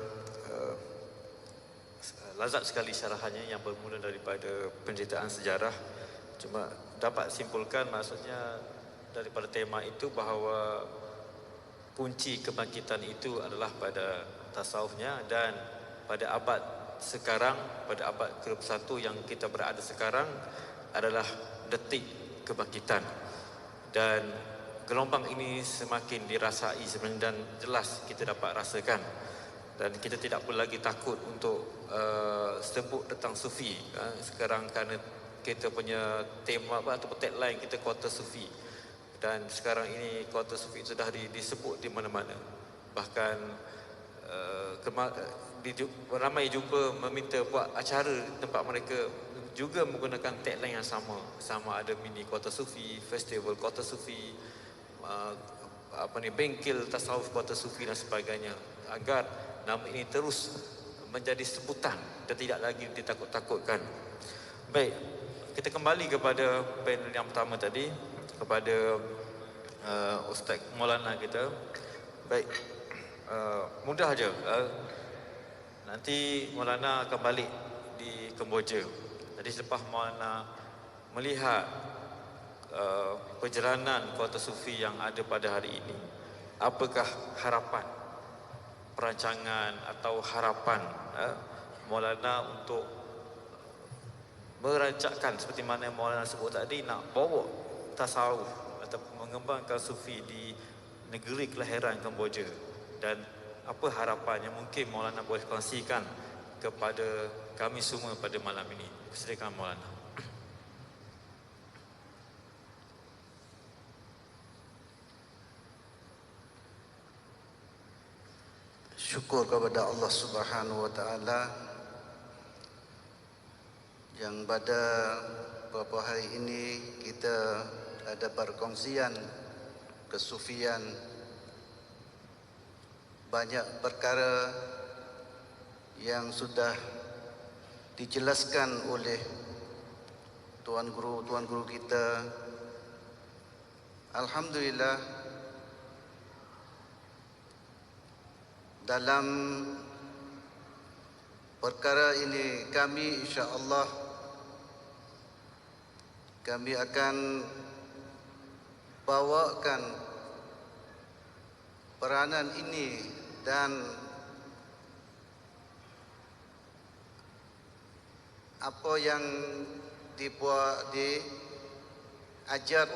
Lazat sekali syarahannya yang bermula daripada penceritaan sejarah. Cuma dapat simpulkan, maksudnya daripada tema itu bahawa kunci kebangkitan itu adalah pada tasawufnya, dan pada abad sekarang, pada abad ke-21 yang kita berada sekarang adalah detik kebangkitan. Dan gelombang ini semakin dirasai sebenarnya, dan jelas kita dapat rasakan, dan kita tidak perlu lagi takut untuk sebut tentang sufi sekarang, kerana kita punya tema atau tagline kita Kota Sufi, dan sekarang ini Kota Sufi sudah disebut di mana-mana. Bahkan ramai jumpa meminta buat acara tempat mereka juga menggunakan tagline yang sama ada mini Kota Sufi, festival Kota Sufi, bengkel tasawuf Kota Sufi dan sebagainya, agar nama ini terus menjadi sebutan dan tidak lagi ditakut-takutkan. Baik, kita kembali kepada panel yang pertama tadi, kepada Ustaz Maulana kita. Baik, mudah aja. Nanti Maulana akan balik di Kemboja. Jadi selepas Maulana melihat perjalanan Kota Sufi yang ada pada hari ini, apakah harapan, perancangan atau harapan Maulana untuk merancangkan seperti mana Maulana sebut tadi, nak bawa tasawuf atau mengembangkan sufi di negeri kelahiran Kemboja, dan apa harapan yang mungkin Maulana boleh kongsikan kepada kami semua pada malam ini. Silakan Maulana. Syukur kepada Allah Subhanahu wa taala yang pada beberapa hari ini kita ada perkongsian kesufian, banyak perkara yang sudah dijelaskan oleh tuan guru kita. Alhamdulillah, dalam perkara ini kami insya-Allah kami akan bawakan peranan ini dan apa yang diajar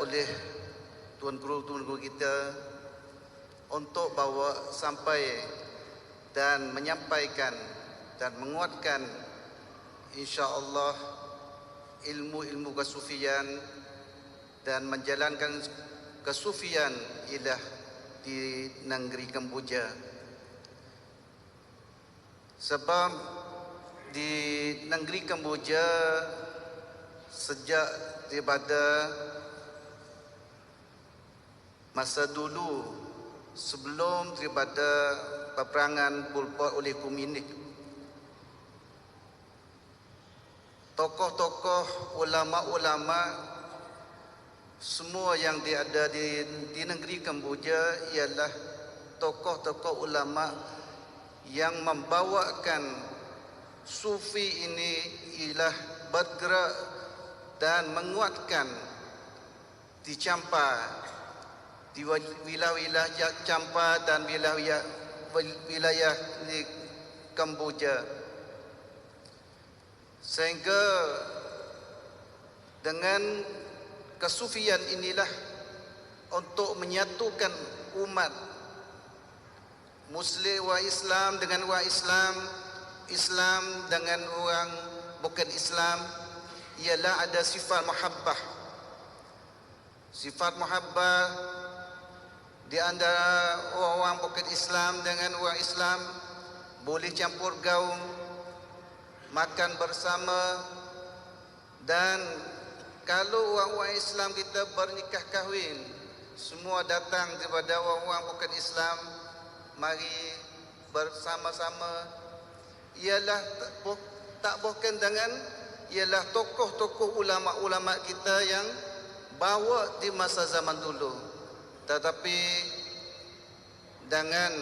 oleh tuan guru kita untuk bawa sampai dan menyampaikan dan menguatkan insya-Allah ilmu-ilmu kesufian dan menjalankan kesufian ilah di negeri Kamboja. Sebab di negeri Kamboja sejak daripada masa dulu sebelum daripada peperangan Pol Pot oleh komunis, tokoh-tokoh ulama-ulama semua yang ada di negeri Kamboja ialah tokoh-tokoh ulama yang membawakan sufi ini ialah bergerak dan menguatkan di Champa, di wilayah Champa dan wilayah di Kamboja, sehingga dengan kesufian inilah untuk menyatukan umat Muslim wa Islam dengan wa Islam, Islam dengan orang bukan Islam, ialah ada sifat mahabbah. Sifat mahabbah di antara orang bukan Islam dengan orang Islam boleh campur gaul, makan bersama, dan kalau orang-orang Islam kita bernikah kahwin, semua datang daripada orang-orang bukan Islam, mari bersama-sama. Ialah tak bukan dengan ialah tokoh-tokoh ulama-ulama kita yang bawa di masa zaman dulu, tetapi dengan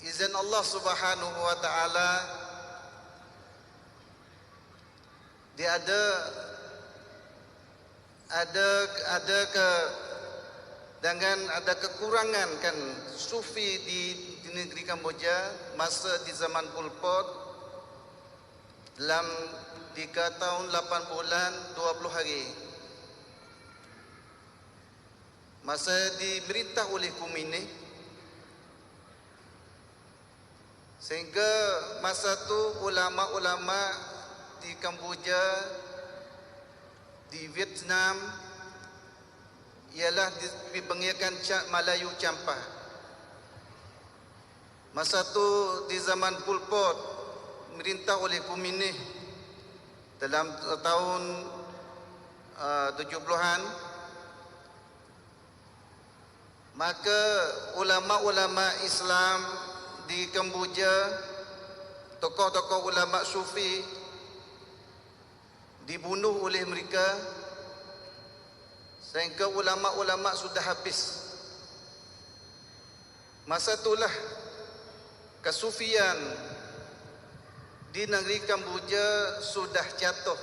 izin Allah Subhanahu wa taala dia ada kekurangan kan sufi di negeri Kamboja masa di zaman Pol Pot dalam 3 tahun 8 bulan 20 hari masa diberitah oleh komunis, sehingga masa tu ulama-ulama di Kamboja, di Vietnam ialah dipanggilkan Melayu Champa. Masa tu di zaman Pol Pot merintah oleh komunis dalam tahun 70-an, maka ulama-ulama Islam di Kamboja, tokoh-tokoh ulama sufi dibunuh oleh mereka, sehingga ulama-ulama sudah habis. Masa itulah kesufian di negeri Kamboja sudah jatuh.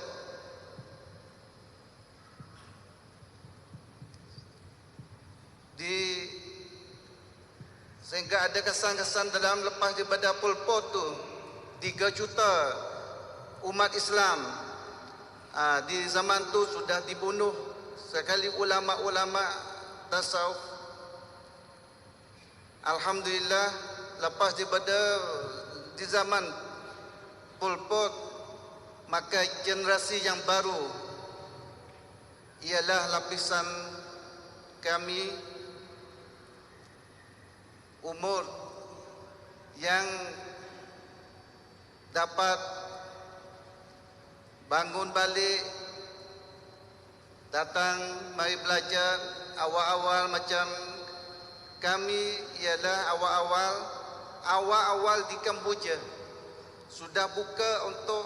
Sehingga ada kesan-kesan dalam lepas daripada Pol Pot tu 3 juta umat Islam di zaman tu sudah dibunuh sekali ulama-ulama tasawuf. Alhamdulillah lepas daripada di zaman Pol Pot, maka generasi yang baru ialah lapisan kami umur yang dapat bangun balik, datang mari belajar awal-awal macam kami ialah awal-awal di Kamboja sudah buka untuk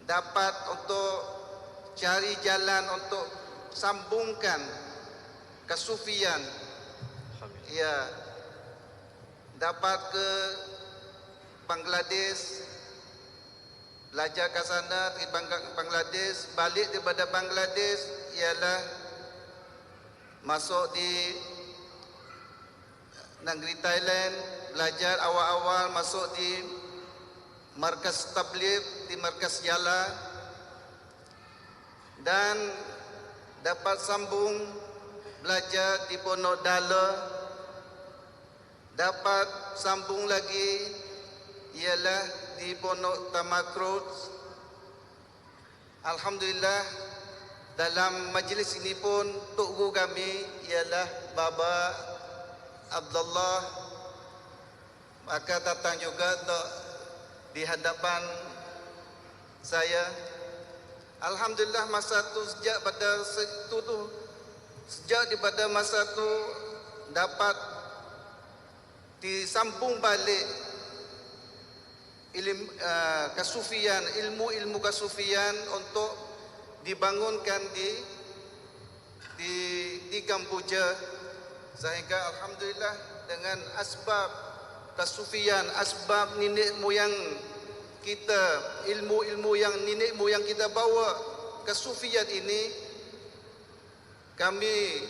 dapat untuk cari jalan untuk sambungkan kesufian, ya, dapat ke Bangladesh, belajar ke sana di Bangladesh, balik daripada Bangladesh ialah masuk di negeri Thailand, belajar awal-awal masuk di markas tabligh, di markas Jala, dan dapat sambung belajar di Pondok Dala, dapat sambung lagi ialah di Pondok Tamakrut. Alhamdulillah, dalam majlis ini pun tok guru kami ialah Baba Abdullah, maka datang juga di hadapan saya. Alhamdulillah, masa tu sejak daripada masa tu dapat disambung balik kasufian, ilmu kasufian untuk dibangunkan di Kamboja, sehingga alhamdulillah dengan asbab kasufian, asbab nenek moyang kita, ilmu-ilmu yang nenek moyang kita bawa, kasufian ini kami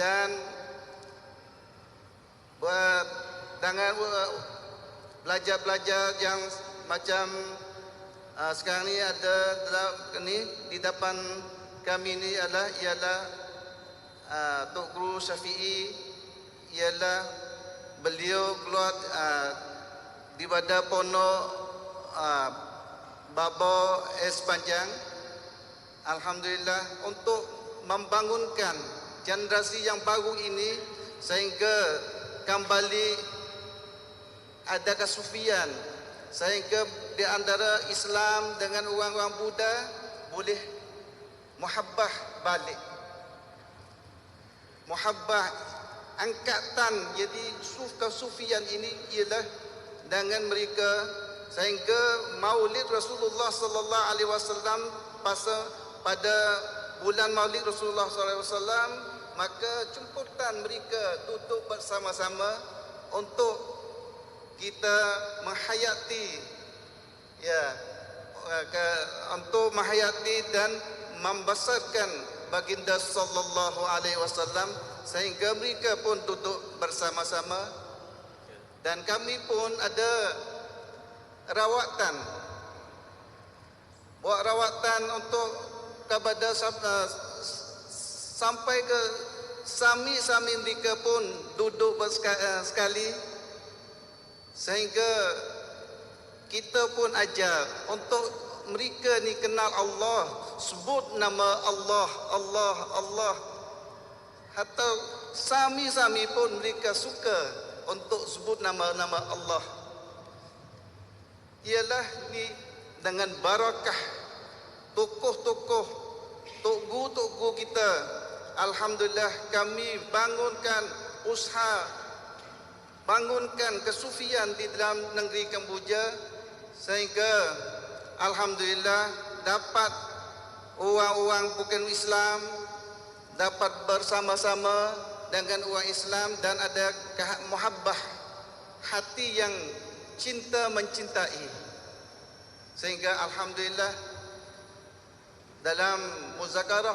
dan dengan belajar-belajar yang macam sekarang ni ada di depan kami ni ialah Tok Guru Syafi'i, ialah beliau keluar daripada pondok Baba S Panjang. Alhamdulillah, untuk membangunkan generasi yang baru ini sehingga kembali ada kasufian, sehingga di antara Islam dengan orang-orang Buddha boleh muhabbah balik, muhabbah angkatan. Jadi kasufian ini ialah dengan mereka, sehingga Maulid Rasulullah sallallahu alaihi wasallam pada bulan Maulid Rasulullah sallallahu alaihi wasallam, maka jemputan mereka duduk bersama-sama untuk kita menghayati, untuk menghayati dan membesarkan baginda sallallahu alaihi wasallam, sehingga mereka pun duduk bersama-sama. Dan kami pun ada buat rawatan untuk kepada sampai ke sami-sami mereka pun duduk sekali, sehingga kita pun ajar untuk mereka ni kenal Allah, sebut nama Allah, Allah, Allah. Hatta sami-sami pun mereka suka untuk sebut nama-nama Allah. Ialah ni dengan barakah tokoh-tokoh, tok guru kita. Alhamdulillah, kami bangunkan usaha, bangunkan kesufian di dalam negeri Kamboja, sehingga alhamdulillah dapat orang-orang bukan Islam dapat bersama-sama dengan orang Islam dan ada muhabbah hati yang cinta mencintai, sehingga alhamdulillah dalam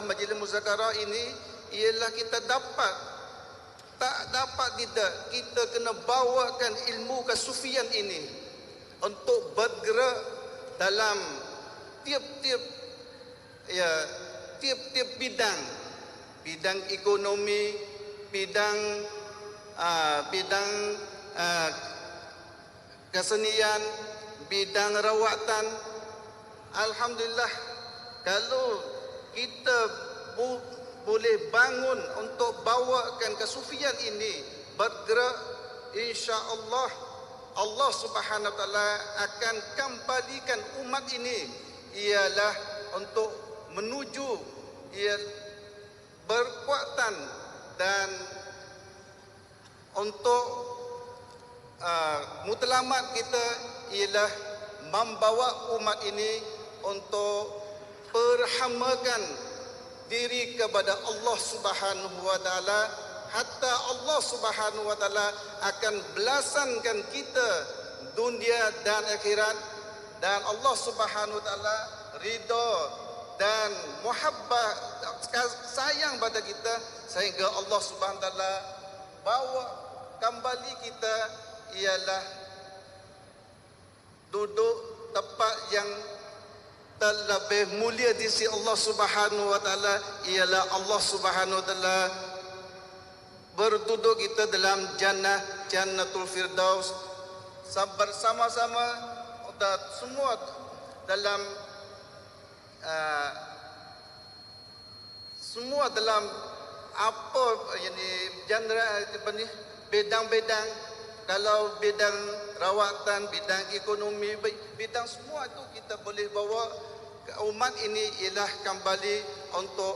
majlis muzakarah ini ialah kita tak dapat tidak kita kena bawakan ilmu kasufian ini untuk bergerak dalam tiap-tiap bidang ekonomi, bidang kesenian, bidang rawatan. Alhamdulillah, kalau kita boleh bangun untuk bawakan kesufian ini bergerak, insya-Allah Allah Subhanahu wa taala akan kembalikan umat ini ialah untuk menuju berkuatan dan untuk mutlamat kita ialah membawa umat ini untuk perhamakan diri kepada Allah Subhanahu wa taala, hatta Allah Subhanahu wa taala akan belasankan kita dunia dan akhirat dan Allah Subhanahu wa taala ridha dan muhabbah, sayang pada kita, sehingga Allah Subhanahu wa taala bawa kembali kita ialah duduk tempat yang terlebih mulia di sisi Allah Subhanahu wa taala, ialah Allah Subhanahu wa taala berduduk kita dalam jannah, Jannatul Firdaus, bersama-sama semua dalam semua dalam apa ini bidang-bidang. Kalau bidang rawatan, bidang ekonomi, bidang semua itu kita boleh bawa umat ini ialah kembali untuk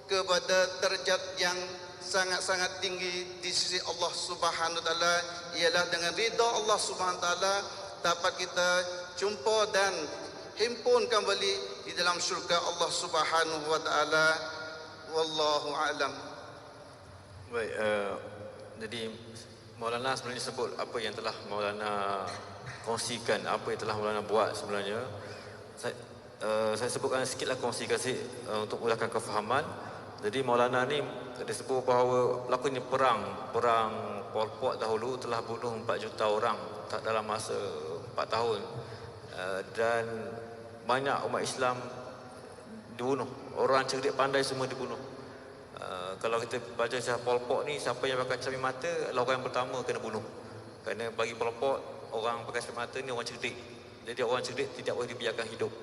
kepada derajat yang sangat-sangat tinggi di sisi Allah Subhanahu wa taala, ialah dengan ridha Allah Subhanahu wa taala dapat kita jumpa dan himpun kembali di dalam syurga Allah Subhanahu wa taala. Wallahu a'lam. Baik, jadi Maulana sebenarnya sebut apa yang telah Maulana kongsikan, apa yang telah Maulana buat sebenarnya. Saya sebutkan sikitlah kongsi kasih untuk mudahkan kefahaman. Jadi Maulana ni disebut bahawa berlakunya perang Pol Pot dahulu telah bunuh 4 juta orang dalam masa 4 tahun. Dan banyak umat Islam dibunuh. Orang cerdik pandai semua dibunuh. Kalau kita baca kisah Pol Pot ni, siapa yang pakai cermin mata adalah orang yang pertama kena bunuh. Kerana bagi Pol Pot, orang pakai cermin mata ni orang cerdik. Jadi orang cerdik tidak boleh dibiarkan hidup.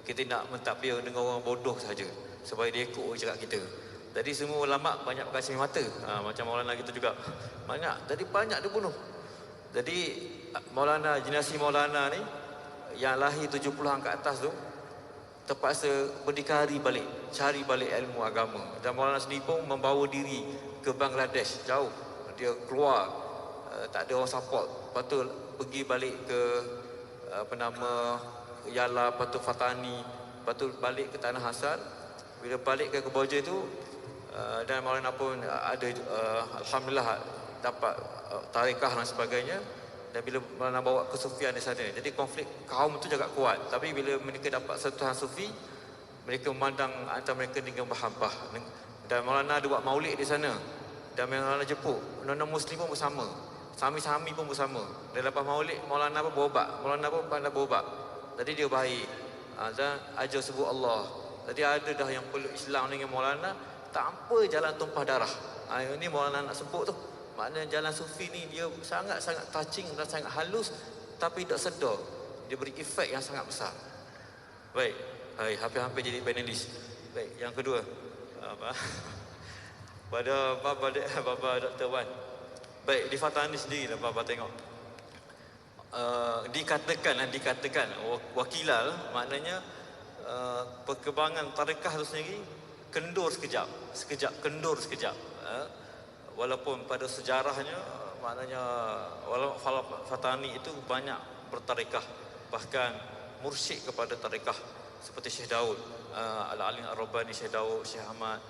Kita nak mentadbir dengan orang bodoh saja supaya dia ikut cakap kita. Jadi semua ulama banyak pakai cermin mata. Macam Maulana kita juga banyak. Jadi banyak dibunuh. Jadi Maulana, generasi Maulana ni yang lahir 70-an ke atas tu terpaksa berdikari balik, cari balik ilmu agama. Dan Maulana sendiri pun membawa diri ke Bangladesh jauh. Dia keluar, tak ada orang support. Lepas tu pergi balik ke Yala, lepas tu Fatani, lepas tu balik ke Tanah Hasan. Bila balik ke Kemboja tu, dan Maulana pun ada alhamdulillah dapat tarikah dan sebagainya. Dan bila Maulana bawa ke Sufian di sana, jadi konflik kaum itu juga kuat. Tapi bila mereka dapat sentuhan Sufi, mereka memandang antara mereka dengan berhampah. Dan Maulana ada buat maulid di sana. Dan Maulana jemput non Muslim pun bersama, sami-sami pun bersama. Dan lepas maulid, Maulana pun berubat. Maulana pun pandai berubat. Jadi dia baik. Dan ajar sebut Allah. Jadi ada dah yang peluk Islam dengan Maulana tanpa jalan tumpah darah. Ini Maulana nak sebut tu. Maknanya jalan Sufi ni dia sangat-sangat touching dan sangat halus, tapi tak sedar dia beri efek yang sangat besar. Baik, hampir-hampir jadi panelis. Baik, yang kedua pada Bapa Dr. Wan. Baik, di Fatani sendiri lah Bapa tengok. Dikatakan wakilal, maknanya perkembangan tarekah itu sendiri kendur sekejap, kendur sekejap. Walaupun pada sejarahnya, maknanya walaupun Fatani itu banyak bertarekah, bahkan mursyid kepada tarekah seperti Syekh Daud, Al-Alim Ar-Rabbani, Syekh Daud, Syekh Ahmad,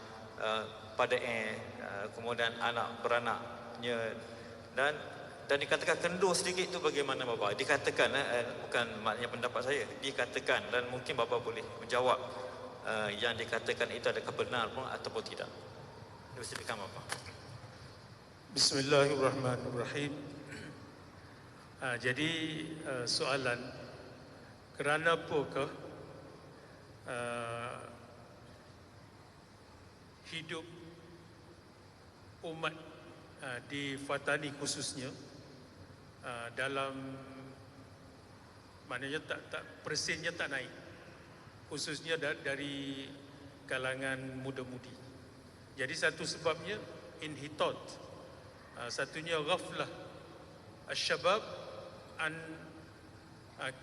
kemudian anak beranaknya, dan dikatakan kendur sedikit itu bagaimana Bapa? Dikatakan, bukan maknanya pendapat saya, dikatakan, dan mungkin Bapa boleh menjawab yang dikatakan itu adakah benar pun ataupun tidak. Silakan Bapa. Bismillahirrahmanirrahim. Jadi soalan, kerana apakah hidup umat di Fatani khususnya dalam, maknanya tak persennya tak naik, khususnya dari kalangan muda-mudi. Jadi satu sebabnya inhitat, satunya ghaflah asy-syabab an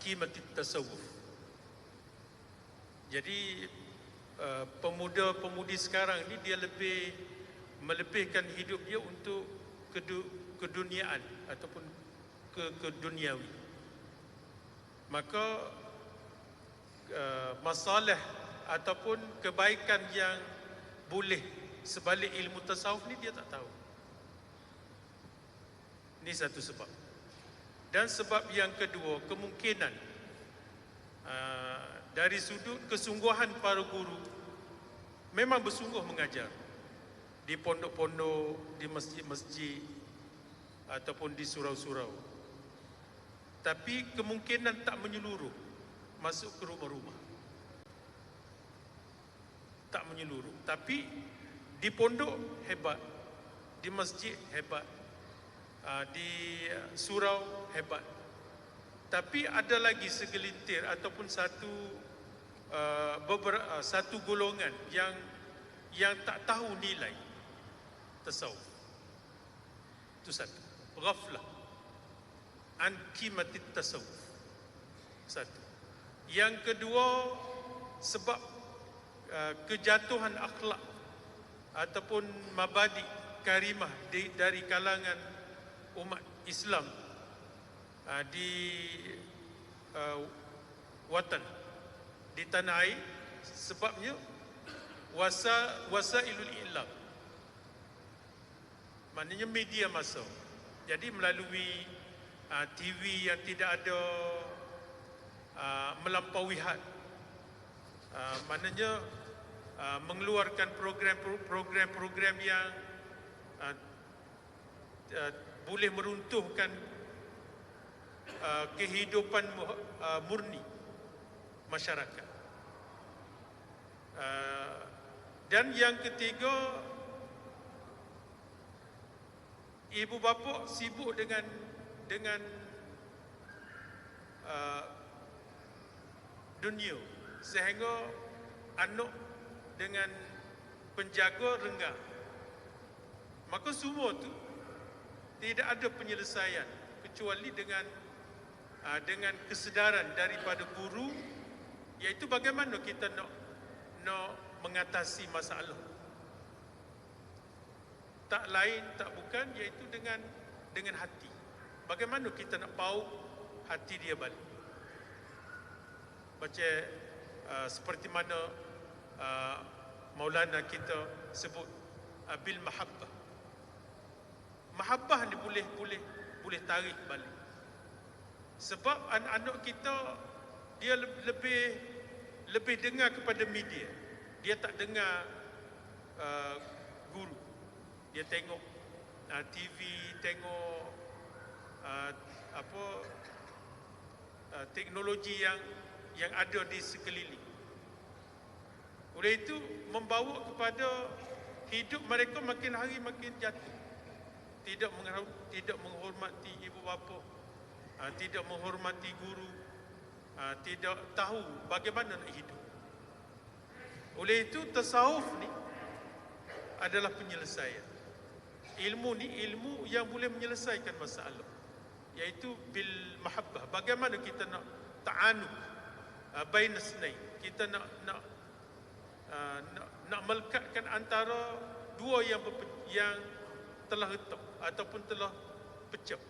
qimatit tasawuf. Jadi pemuda-pemudi sekarang ni dia lebih melebihkan hidup dia untuk keduniaan ataupun keduniawi. Maka masalah ataupun kebaikan yang boleh sebalik ilmu tasawuf ni dia tak tahu. Ini satu sebab. Dan sebab yang kedua, kemungkinan Dari sudut kesungguhan para guru, memang bersungguh mengajar di pondok-pondok, di masjid-masjid ataupun di surau-surau. Tapi kemungkinan tak menyeluruh masuk ke rumah-rumah. Tak menyeluruh. Tapi di pondok hebat, di masjid hebat, di surau hebat. Tapi ada lagi segelintir ataupun satu golongan yang tak tahu nilai tasawuf. Itu satu. Ghaflah an qimatit tasawuf. Satu. Yang kedua, sebab kejatuhan akhlak ataupun mabadi karimah dari kalangan umat Islam di watan, di tanah air, sebabnya wasailul ilam, maknanya media massa. Jadi melalui TV yang tidak ada melampaui had, maknanya mengeluarkan program-program yang boleh meruntuhkan kehidupan murni masyarakat. Dan yang ketiga, ibu bapa sibuk dengan dunia, sehingga anak dengan penjaga renggang. Maka semua tu tidak ada penyelesaian kecuali dengan kesedaran daripada guru, iaitu bagaimana kita nak mengatasi masalah. Tak lain tak bukan, iaitu dengan hati. Bagaimana kita nak pauk hati dia balik. Macam seperti mana Maulana kita sebut bil mahabbah. Mahabbah ni boleh tarik balik. Sebab anak-anak kita dia lebih dengar kepada media. Dia tak dengar guru. Dia tengok TV, tengok teknologi yang ada di sekeliling. Oleh itu membawa kepada hidup mereka makin hari makin jatuh. Tidak menghormati ibu bapa, tidak menghormati guru, tidak tahu bagaimana nak hidup. Oleh itu tasawuf ni adalah penyelesaian. Ilmu ni ilmu yang boleh menyelesaikan masalah, iaitu bil mahabbah. Bagaimana kita nak ta'anuk bain asnain, kita nak melekatkan antara dua yang telah retak ataupun telah pecah.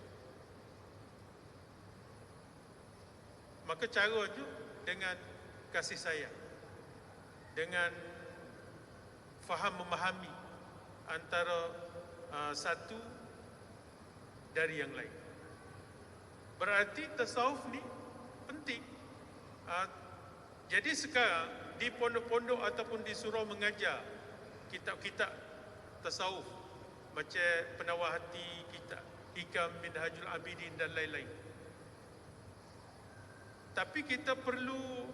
Maka caranya dengan kasih sayang, dengan faham memahami antara satu dari yang lain. Berarti tasawuf ni penting. Jadi sekarang di pondok-pondok ataupun di surau mengajar kitab-kitab tasawuf macam Penawar Hati, kitab Hikam, Minhajul Abidin dan lain-lain. Tapi kita perlu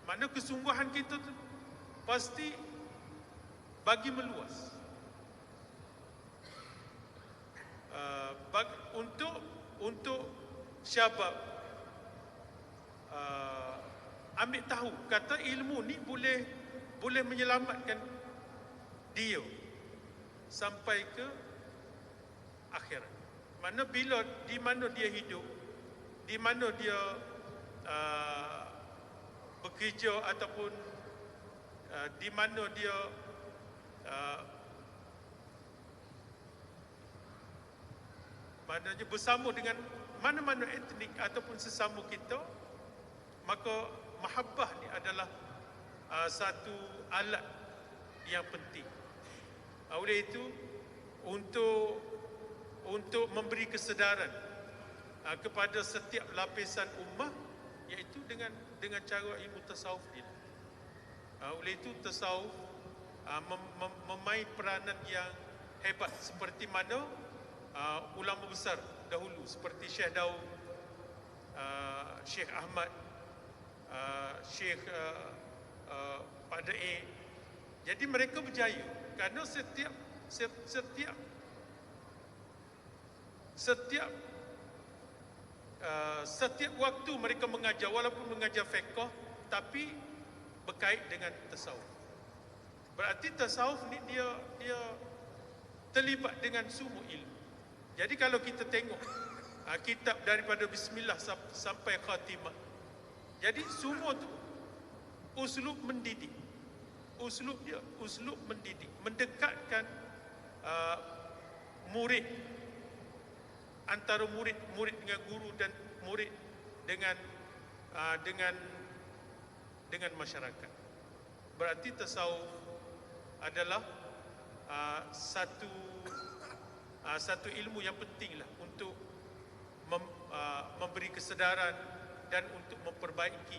makna kesungguhan kita tu pasti bagi meluas. Untuk syabab ambil tahu kata ilmu ni boleh menyelamatkan dia sampai ke akhirat. Mana bila di mana dia hidup, di mana dia bekerja ataupun di mana dia maknanya bersama dengan mana-mana etnik ataupun sesama kita, maka mahabbah ni adalah satu alat yang penting. Oleh itu untuk memberi memberi kesedaran kepada setiap lapisan ummah, iaitu dengan cara ilmu tasawuf ini. Oleh itu tasawuf memain peranan yang hebat, seperti mana ulama besar dahulu seperti Syekh Daud, Syekh Ahmad, Syekh Pak Dae. Jadi mereka berjaya kerana setiap waktu mereka mengajar, walaupun mengajar fiqh, tapi berkait dengan tasawuf. Berarti tasawuf ni dia terlibat dengan semua ilmu. Jadi kalau kita tengok kitab daripada bismillah sampai khatimah, jadi semua tu uslub mendidik. Uslub dia, uslub mendidik, mendekatkan murid, antara murid dengan guru dan murid dengan masyarakat. Berarti tasawuf adalah satu ilmu yang pentinglah untuk memberi kesedaran dan untuk memperbaiki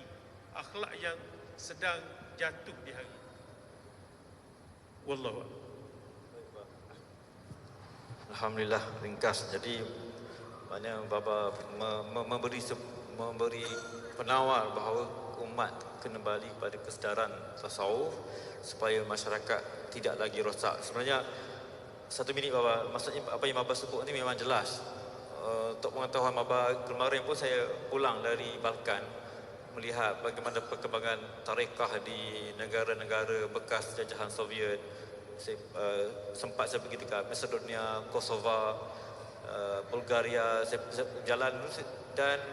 akhlak yang sedang jatuh di hari ini. Wallahu a'lam. Alhamdulillah, ringkas. Jadi maknanya Baba memberi penawar bahawa umat kena balik pada kesedaran tasawuf supaya masyarakat tidak lagi rosak. Sebenarnya 1 minit Baba, maksudnya apa yang Baba sebut ni memang jelas. Untuk pengetahuan Baba, kemarin pun saya pulang dari Balkan melihat bagaimana perkembangan tarekah di negara-negara bekas jajahan Soviet. Sempat saya pergi dekat Macedonia, Kosovo, Bulgaria, saya jalan dan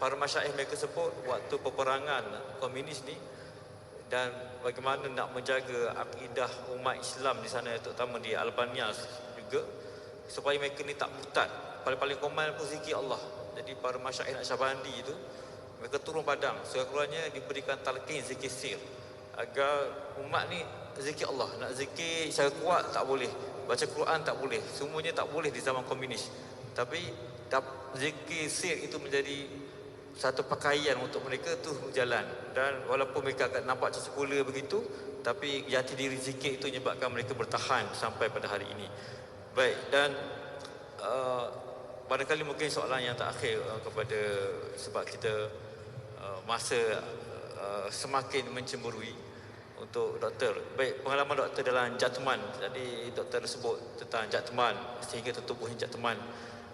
para masyaikh mereka sebut waktu peperangan komunis ni dan bagaimana nak menjaga akidah umat Islam di sana, terutama di Albania juga, supaya mereka ni tak murtad. Paling-paling komal pun zikir Allah. Jadi para masyaikh Naqsyabandi itu mereka turun padang, sekurang-kurangnya diberikan talqin zikir sir agar umat ni zikir Allah. Nak zikir secara kuat tak boleh, baca Quran tak boleh, semuanya tak boleh di zaman komunis. Tapi zikir sir itu menjadi satu pakaian untuk mereka tu jalan. Dan walaupun mereka akan nampak macam sekula begitu, tapi jati diri zikir itu menyebabkan mereka bertahan sampai pada hari ini. Baik, dan barangkali mungkin soalan yang terakhir kepada, sebab kita masa semakin mencemburui untuk doktor. Baik, pengalaman doktor dalam jatuman. Tadi doktor sebut tentang jatuman sehingga tertubuhnya jatuman.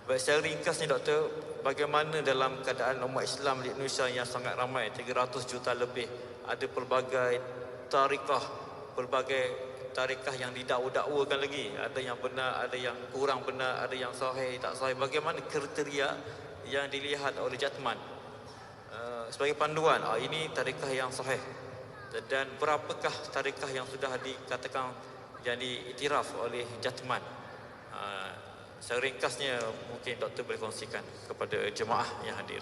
Baik, secara ringkasnya doktor, bagaimana dalam keadaan umat Islam di Indonesia yang sangat ramai, 300 juta lebih, ada pelbagai tarikah yang didakwa-dakwakan lagi, ada yang benar, ada yang kurang benar, ada yang sahih, tak sahih. Bagaimana kriteria yang dilihat oleh jatuman sebagai panduan, ini tarikah yang sahih, dan berapakah tarikah yang sudah dikatakan yang diiktiraf oleh jatuman? Secara ringkasnya mungkin doktor boleh kongsikan kepada jemaah yang hadir.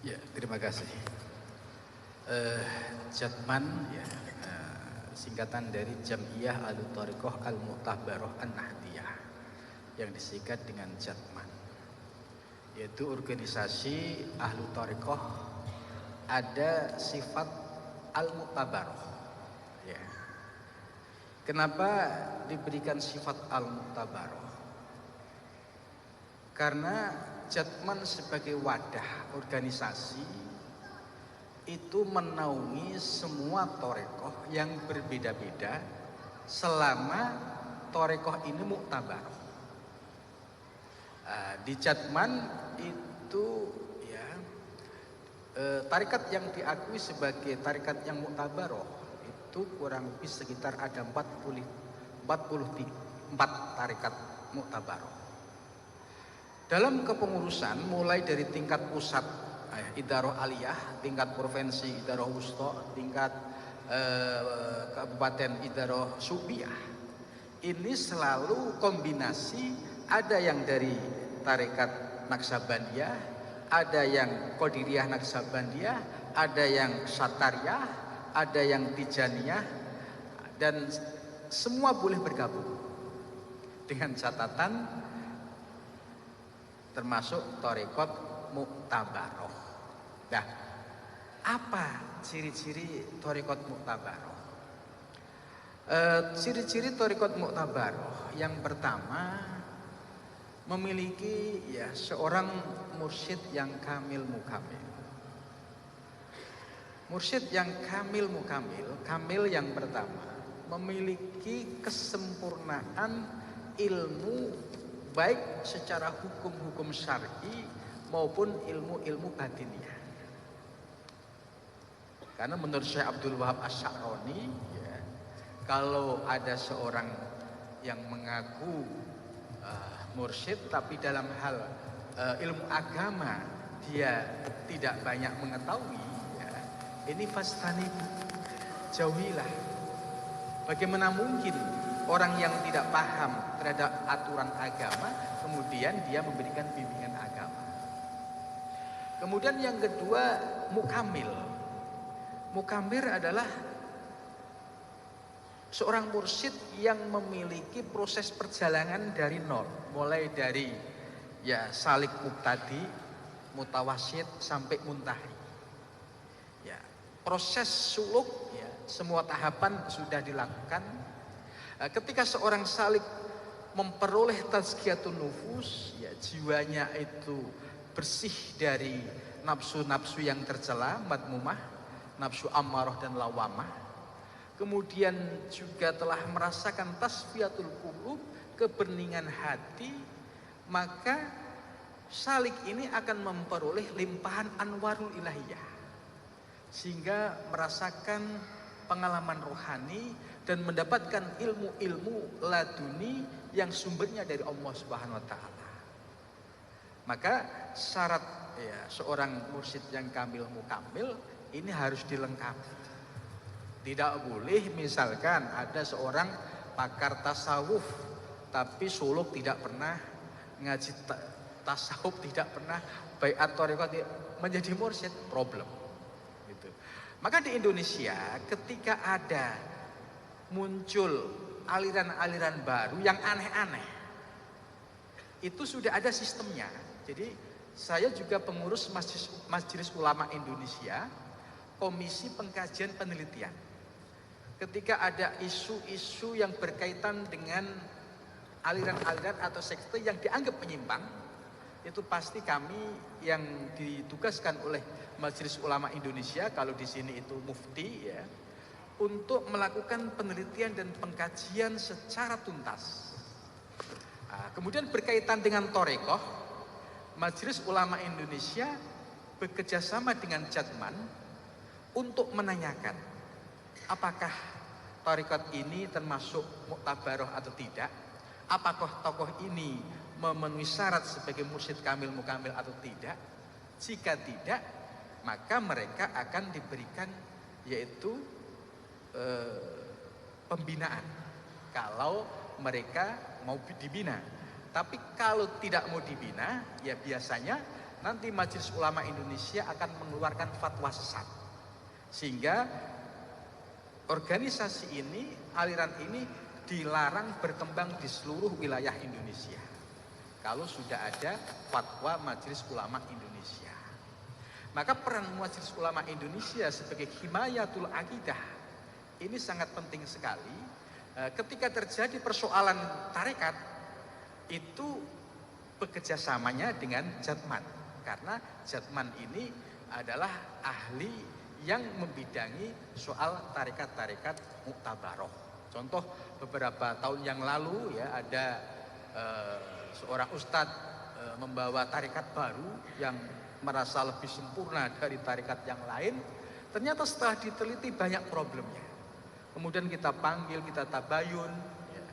Ya, terima kasih. Jatman ya, singkatan dari Jam'iyah Al-Thariqah Al-Mu'tabarah An-Nahdiyah yang disingkat dengan Jatman, yaitu organisasi Ahlu Thariqah ada sifat Al-Mu'tabarah ya. Kenapa diberikan sifat Al-Mu'tabarah? Karena Jatman sebagai wadah organisasi itu menaungi semua torekoh yang berbeda-beda selama torekoh ini muktabar. Di Jatman itu ya, tarikat yang diakui sebagai tarikat yang muktabaroh itu kurang lebih sekitar ada 44 tarikat muktabaroh. Dalam kepengurusan mulai dari tingkat pusat Idaroh Aliyah, tingkat provinsi Idaroh Wusta, tingkat kabupaten Idaroh Subiyah, ini selalu kombinasi, ada yang dari tarekat Naqsyabandiyah, ada yang Qadiriyah Naqsyabandiyah, ada yang Satariyah, ada yang Tijaniyah, dan semua boleh bergabung dengan catatan termasuk thariqat mu'tabaroh. Nah, apa ciri-ciri thariqat mu'tabaroh? Ciri-ciri thariqat mu'tabaroh yang pertama, memiliki ya seorang mursyid yang kamil mukamil. Mursyid yang kamil mukamil, kamil yang pertama memiliki kesempurnaan ilmu baik secara hukum-hukum syar'i maupun ilmu-ilmu batiniah. Karena menurut Syekh Abdul Wahab Asy-Sya'rani, ya, kalau ada seorang yang mengaku mursyid tapi dalam hal ilmu agama dia tidak banyak mengetahui, ya, ini fastani, jauhilah. Bagaimana mungkin orang yang tidak paham terhadap aturan agama kemudian dia memberikan bimbingan agama. Kemudian yang kedua, mukamil. Mukamil adalah seorang mursyid yang memiliki proses perjalanan dari nol, mulai dari ya salik mubtadi, mutawasid sampai muntahi. Ya, proses suluk ya, semua tahapan sudah dilakukan. Ketika seorang salik memperoleh tazkiyatun nufus, ya jiwanya itu bersih dari nafsu-nafsu yang tercela, madmumah, nafsu ammarah dan lawamah. Kemudian juga telah merasakan tasfiyatul qulub, kebeningan hati, maka salik ini akan memperoleh limpahan anwarul ilahiyah, sehingga merasakan pengalaman rohani dan mendapatkan ilmu-ilmu laduni yang sumbernya dari Allah Subhanahu wa taala. Maka syarat ya seorang mursyid yang kamil mukamil ini harus dilengkapi. Tidak boleh misalkan ada seorang pakar tasawuf tapi suluk tidak pernah, ngaji tasawuf tidak pernah, baiat thariqat menjadi mursyid, problem. Gitu. Maka di Indonesia ketika ada muncul aliran-aliran baru yang aneh-aneh, itu sudah ada sistemnya. Jadi saya juga pengurus Majelis Ulama Indonesia, Komisi Pengkajian Penelitian. Ketika ada isu-isu yang berkaitan dengan aliran-aliran atau sekte yang dianggap menyimpang, itu pasti kami yang ditugaskan oleh Majelis Ulama Indonesia, kalau di sini itu mufti ya, untuk melakukan penelitian dan pengkajian secara tuntas. Nah, kemudian berkaitan dengan thariqah, Majelis Ulama Indonesia bekerjasama dengan Jatman untuk menanyakan apakah thariqat ini termasuk mu'tabaroh atau tidak, apakah tokoh ini memenuhi syarat sebagai mursyid kamil mukamil atau tidak. Jika tidak, maka mereka akan diberikan yaitu pembinaan kalau mereka mau dibina. Tapi kalau tidak mau dibina, ya biasanya nanti Majelis Ulama Indonesia akan mengeluarkan fatwa sesat, sehingga organisasi ini, aliran ini dilarang berkembang di seluruh wilayah Indonesia kalau sudah ada fatwa Majelis Ulama Indonesia. Maka peran Majelis Ulama Indonesia sebagai himayatul aqidah ini sangat penting sekali. Ketika terjadi persoalan tarekat, itu bekerjasamanya dengan Jatman, karena Jatman ini adalah ahli yang membidangi soal tarekat-tarekat mu'tabaroh. Contoh beberapa tahun yang lalu ya ada seorang ustadz membawa tarekat baru yang merasa lebih sempurna dari tarekat yang lain. Ternyata setelah diteliti banyak problemnya. Kemudian kita panggil, kita tabayun ya,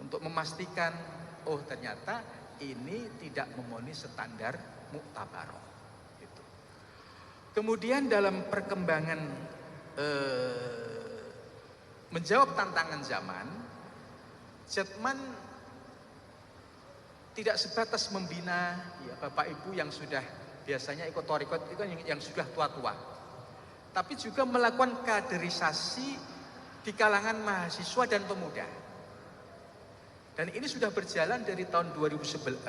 untuk memastikan oh ternyata ini tidak memenuhi standar mu'tabaroh. Gitu. Kemudian dalam perkembangan menjawab tantangan zaman, Jatman tidak sebatas membina ya, bapak ibu yang sudah biasanya ikut thariqat itu kan yang sudah tua-tua, tapi juga melakukan kaderisasi di kalangan mahasiswa dan pemuda. Dan ini sudah berjalan dari tahun 2011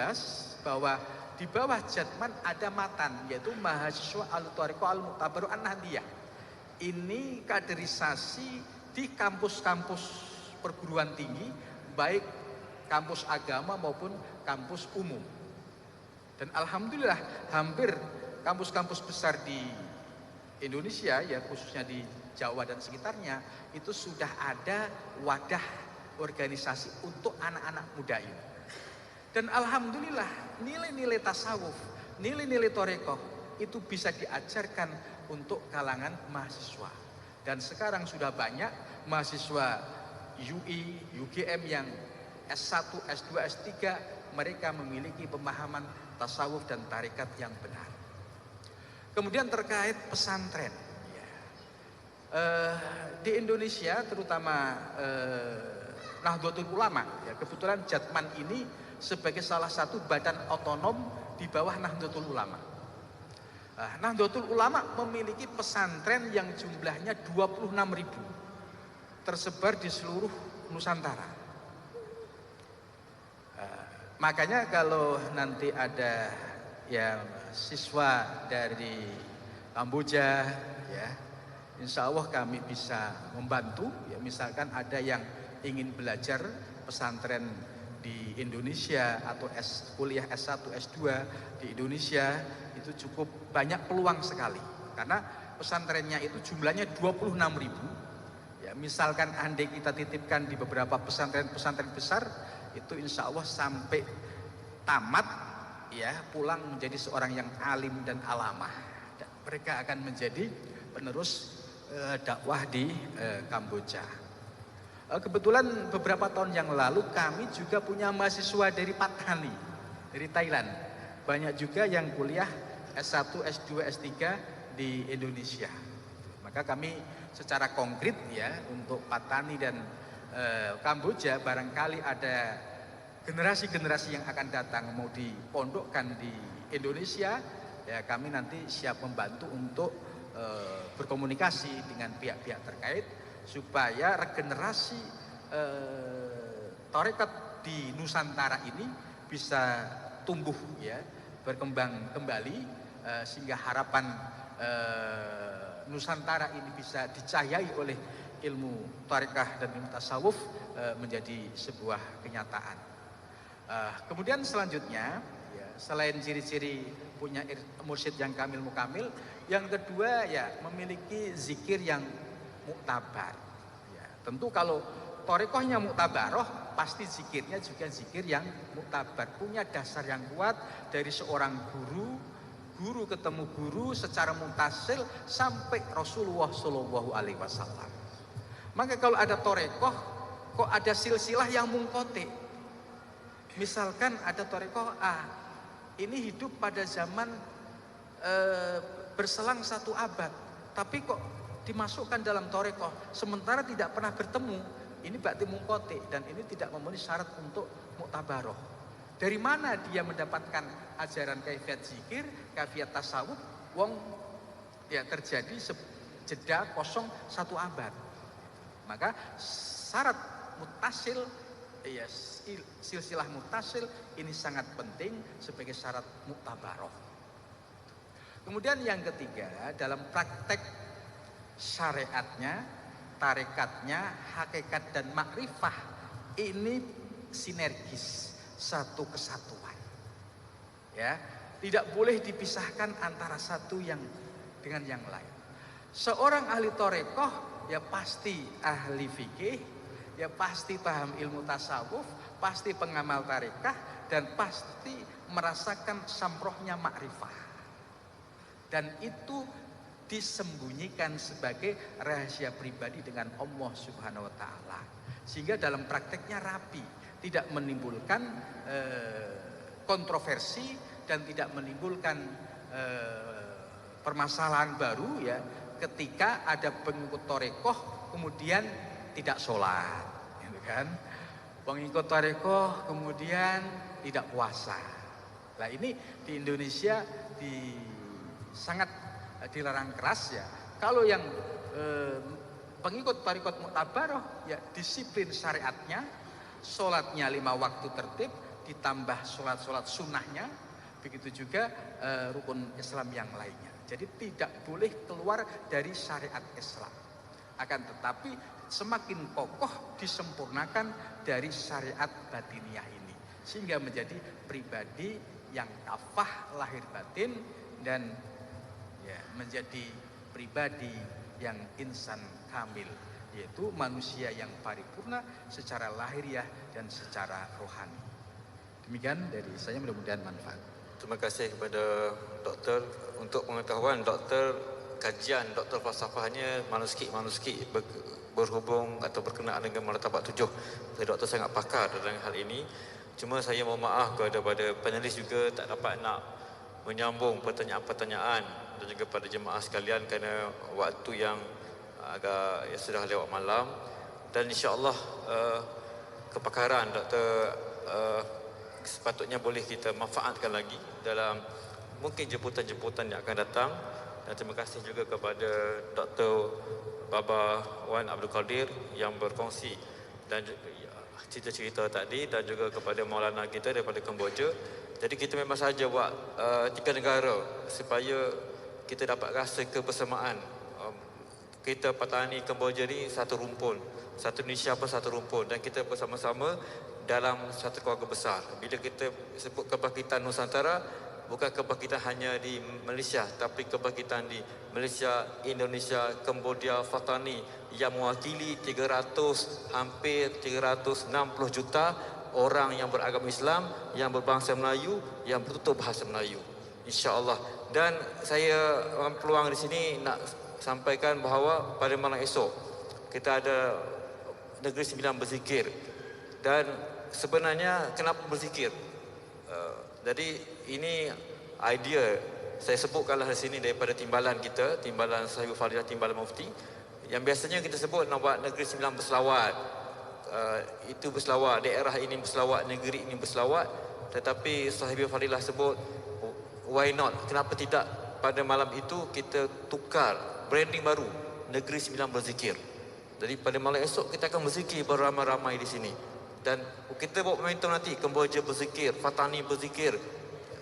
bahwa di bawah Jatman ada matan, yaitu mahasiswa Al-Thariqah Al-Mu'tabaru An-Nahdiyah. Ini kaderisasi di kampus-kampus perguruan tinggi, baik kampus agama maupun kampus umum. Dan alhamdulillah hampir kampus-kampus besar di Indonesia, ya khususnya di Jawa dan sekitarnya, itu sudah ada wadah organisasi untuk anak-anak muda ini. Dan alhamdulillah nilai-nilai tasawuf, nilai-nilai thariqah itu bisa diajarkan untuk kalangan mahasiswa. Dan sekarang sudah banyak mahasiswa UI, UGM yang S1, S2, S3, mereka memiliki pemahaman tasawuf dan tarekat yang benar. Kemudian terkait pesantren, di Indonesia terutama Nahdlatul Ulama, ya, kebetulan Jatman ini sebagai salah satu badan otonom di bawah Nahdlatul Ulama. Nahdlatul Ulama memiliki pesantren yang jumlahnya 26.000 tersebar di seluruh Nusantara. Makanya kalau nanti ada ya siswa dari Kamboja, ya, insya Allah kami bisa membantu. Ya, misalkan ada yang ingin belajar pesantren di Indonesia atau kuliah S1, S2 di Indonesia, itu cukup banyak peluang sekali. Karena pesantrennya itu jumlahnya 26.000. Ya, misalkan andai kita titipkan di beberapa pesantren-pesantren besar, itu insya Allah sampai tamat, ya, pulang menjadi seorang yang alim dan alamah. Dan mereka akan menjadi penerus dakwah di Kamboja. Kebetulan beberapa tahun yang lalu kami juga punya mahasiswa dari Pattani, dari Thailand. Banyak juga yang kuliah S1, S2, S3 di Indonesia. Maka kami secara konkret, ya, untuk Pattani dan Kamboja, barangkali ada generasi-generasi yang akan datang mau dipondokkan di Indonesia, ya kami nanti siap membantu untuk berkomunikasi dengan pihak-pihak terkait supaya regenerasi tarekat di Nusantara ini bisa tumbuh, ya, berkembang kembali, sehingga harapan Nusantara ini bisa dicahayai oleh ilmu tarekah dan ilmu tasawuf menjadi sebuah kenyataan. Kemudian selanjutnya, ya, selain ciri-ciri punya mursyid yang kamil mukamil, yang kedua, ya, memiliki zikir yang muktabar. Ya, tentu kalau tarekohnya muktabaroh, pasti zikirnya juga zikir yang muktabar, punya dasar yang kuat dari seorang guru ketemu guru secara mutasil sampai Rasulullah Shallallahu Alaihi Wasallam. Maka kalau ada tarekoh, kok ada silsilah yang mungkote. Misalkan ada tarekoh A, ini hidup pada zaman berselang 1 abad, tapi kok dimasukkan dalam tarekoh sementara tidak pernah bertemu, ini berarti mungkote dan ini tidak memenuhi syarat untuk muktabaroh. Dari mana dia mendapatkan ajaran kaifiat zikir, kaifiat tasawuf, wong ya terjadi jeda kosong 1 abad. Maka syarat mutasil, ya, silsilah mutasil ini sangat penting sebagai syarat muktabaroh. Kemudian yang ketiga, dalam praktek syariatnya, tarekatnya, hakikat dan makrifah ini sinergis, satu kesatuan. Ya, tidak boleh dipisahkan antara satu yang dengan yang lain. Seorang ahli tarekoh ya pasti ahli fikih, ya pasti paham ilmu tasawuf, pasti pengamal tarekah, dan pasti merasakan samrohnya makrifah. Dan itu disembunyikan sebagai rahasia pribadi dengan Allah Subhanahu wa Ta'ala, sehingga dalam prakteknya rapi, tidak menimbulkan kontroversi dan tidak menimbulkan permasalahan baru, ya, ketika ada pengikut tarekoh kemudian tidak sholat, gitu kan? Pengikut tarekoh kemudian tidak puasa. Nah, ini di Indonesia sangat dilarang keras, ya. Kalau yang pengikut tarekat muktabaroh, ya disiplin syariatnya, sholatnya 5 waktu tertib, ditambah sholat-sholat sunnahnya, begitu juga rukun Islam yang lainnya. Jadi tidak boleh keluar dari syariat Islam. Akan tetapi semakin kokoh disempurnakan dari syariat batiniah ini, sehingga menjadi pribadi yang kafah lahir batin dan ya, menjadi pribadi yang insan kamil, yaitu manusia yang paripurna secara lahiriah dan secara rohani. Demikian dari saya, mudah-mudahan manfaat. Terima kasih kepada doktor. Untuk pengetahuan doktor, kajian doktor falsafahnya manuskrip berhubung atau berkenaan dengan martabat 7. Jadi doktor sangat pakar dalam hal ini. Cuma saya mohon maaf kepada panelis juga tak dapat nak menyambung pertanyaan-pertanyaan dan juga pada jemaah sekalian kerana waktu yang agak sudah lewat malam. Dan insya-Allah kepakaran doktor sepatutnya boleh kita manfaatkan lagi dalam mungkin jemputan-jemputan yang akan datang. Dan terima kasih juga kepada Dr. Baba Wan Abdul Qadir yang berkongsi dan cerita-cerita tadi, dan juga kepada Maulana kita daripada Kemboja. Jadi kita memang saja buat 3 negara supaya kita dapat rasa kebersamaan. Kita Patani Kemboja ni satu rumpun, satu Indonesia pun satu rumpun, dan kita bersama-sama dalam satu keluarga besar. Bila kita sebut kebangkitan Nusantara, bukan kebangkitan hanya di Malaysia, tapi kebangkitan di Malaysia, Indonesia, Kemboja, Fatani yang mewakili hampir 360 juta orang yang beragama Islam, yang berbangsa Melayu, yang bertutur bahasa Melayu. InsyaAllah. Dan saya peluang di sini nak sampaikan bahawa pada malam esok kita ada Negeri Sembilan berzikir. Dan sebenarnya kenapa berzikir? Jadi ini idea saya sebutkanlah di sini daripada timbalan kita, timbalan Sahibul Fadilah, timbalan Mufti. Yang biasanya kita sebut nak buat Negeri Sembilan berselawat. Itu berselawat, daerah ini berselawat, negeri ini berselawat. Tetapi Sahibul Fadilah sebut, why not? Kenapa tidak pada malam itu kita tukar branding baru, Negeri Sembilan berzikir. Jadi pada malam esok kita akan berzikir beramai-ramai di sini. Dan kita bawa momentum nanti, Kemboja berzikir, Fatani berzikir,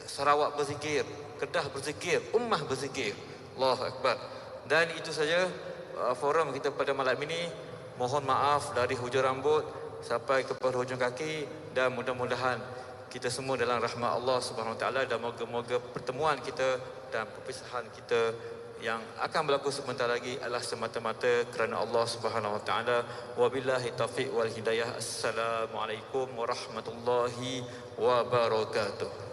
Sarawak berzikir, Kedah berzikir, Ummah berzikir. Allahu Akbar. Dan itu saja forum kita pada malam ini. Mohon maaf dari hujung rambut sampai kepada hujung kaki, dan mudah-mudahan kita semua dalam rahmat Allah Subhanahu Wa Taala, dan moga-moga pertemuan kita dan perpisahan kita yang akan berlaku sebentar lagi adalah semata-mata kerana Allah Subhanahu Wa Taala. Wabillahi taufiq wal hidayah. Assalamualaikum warahmatullahi wabarakatuh.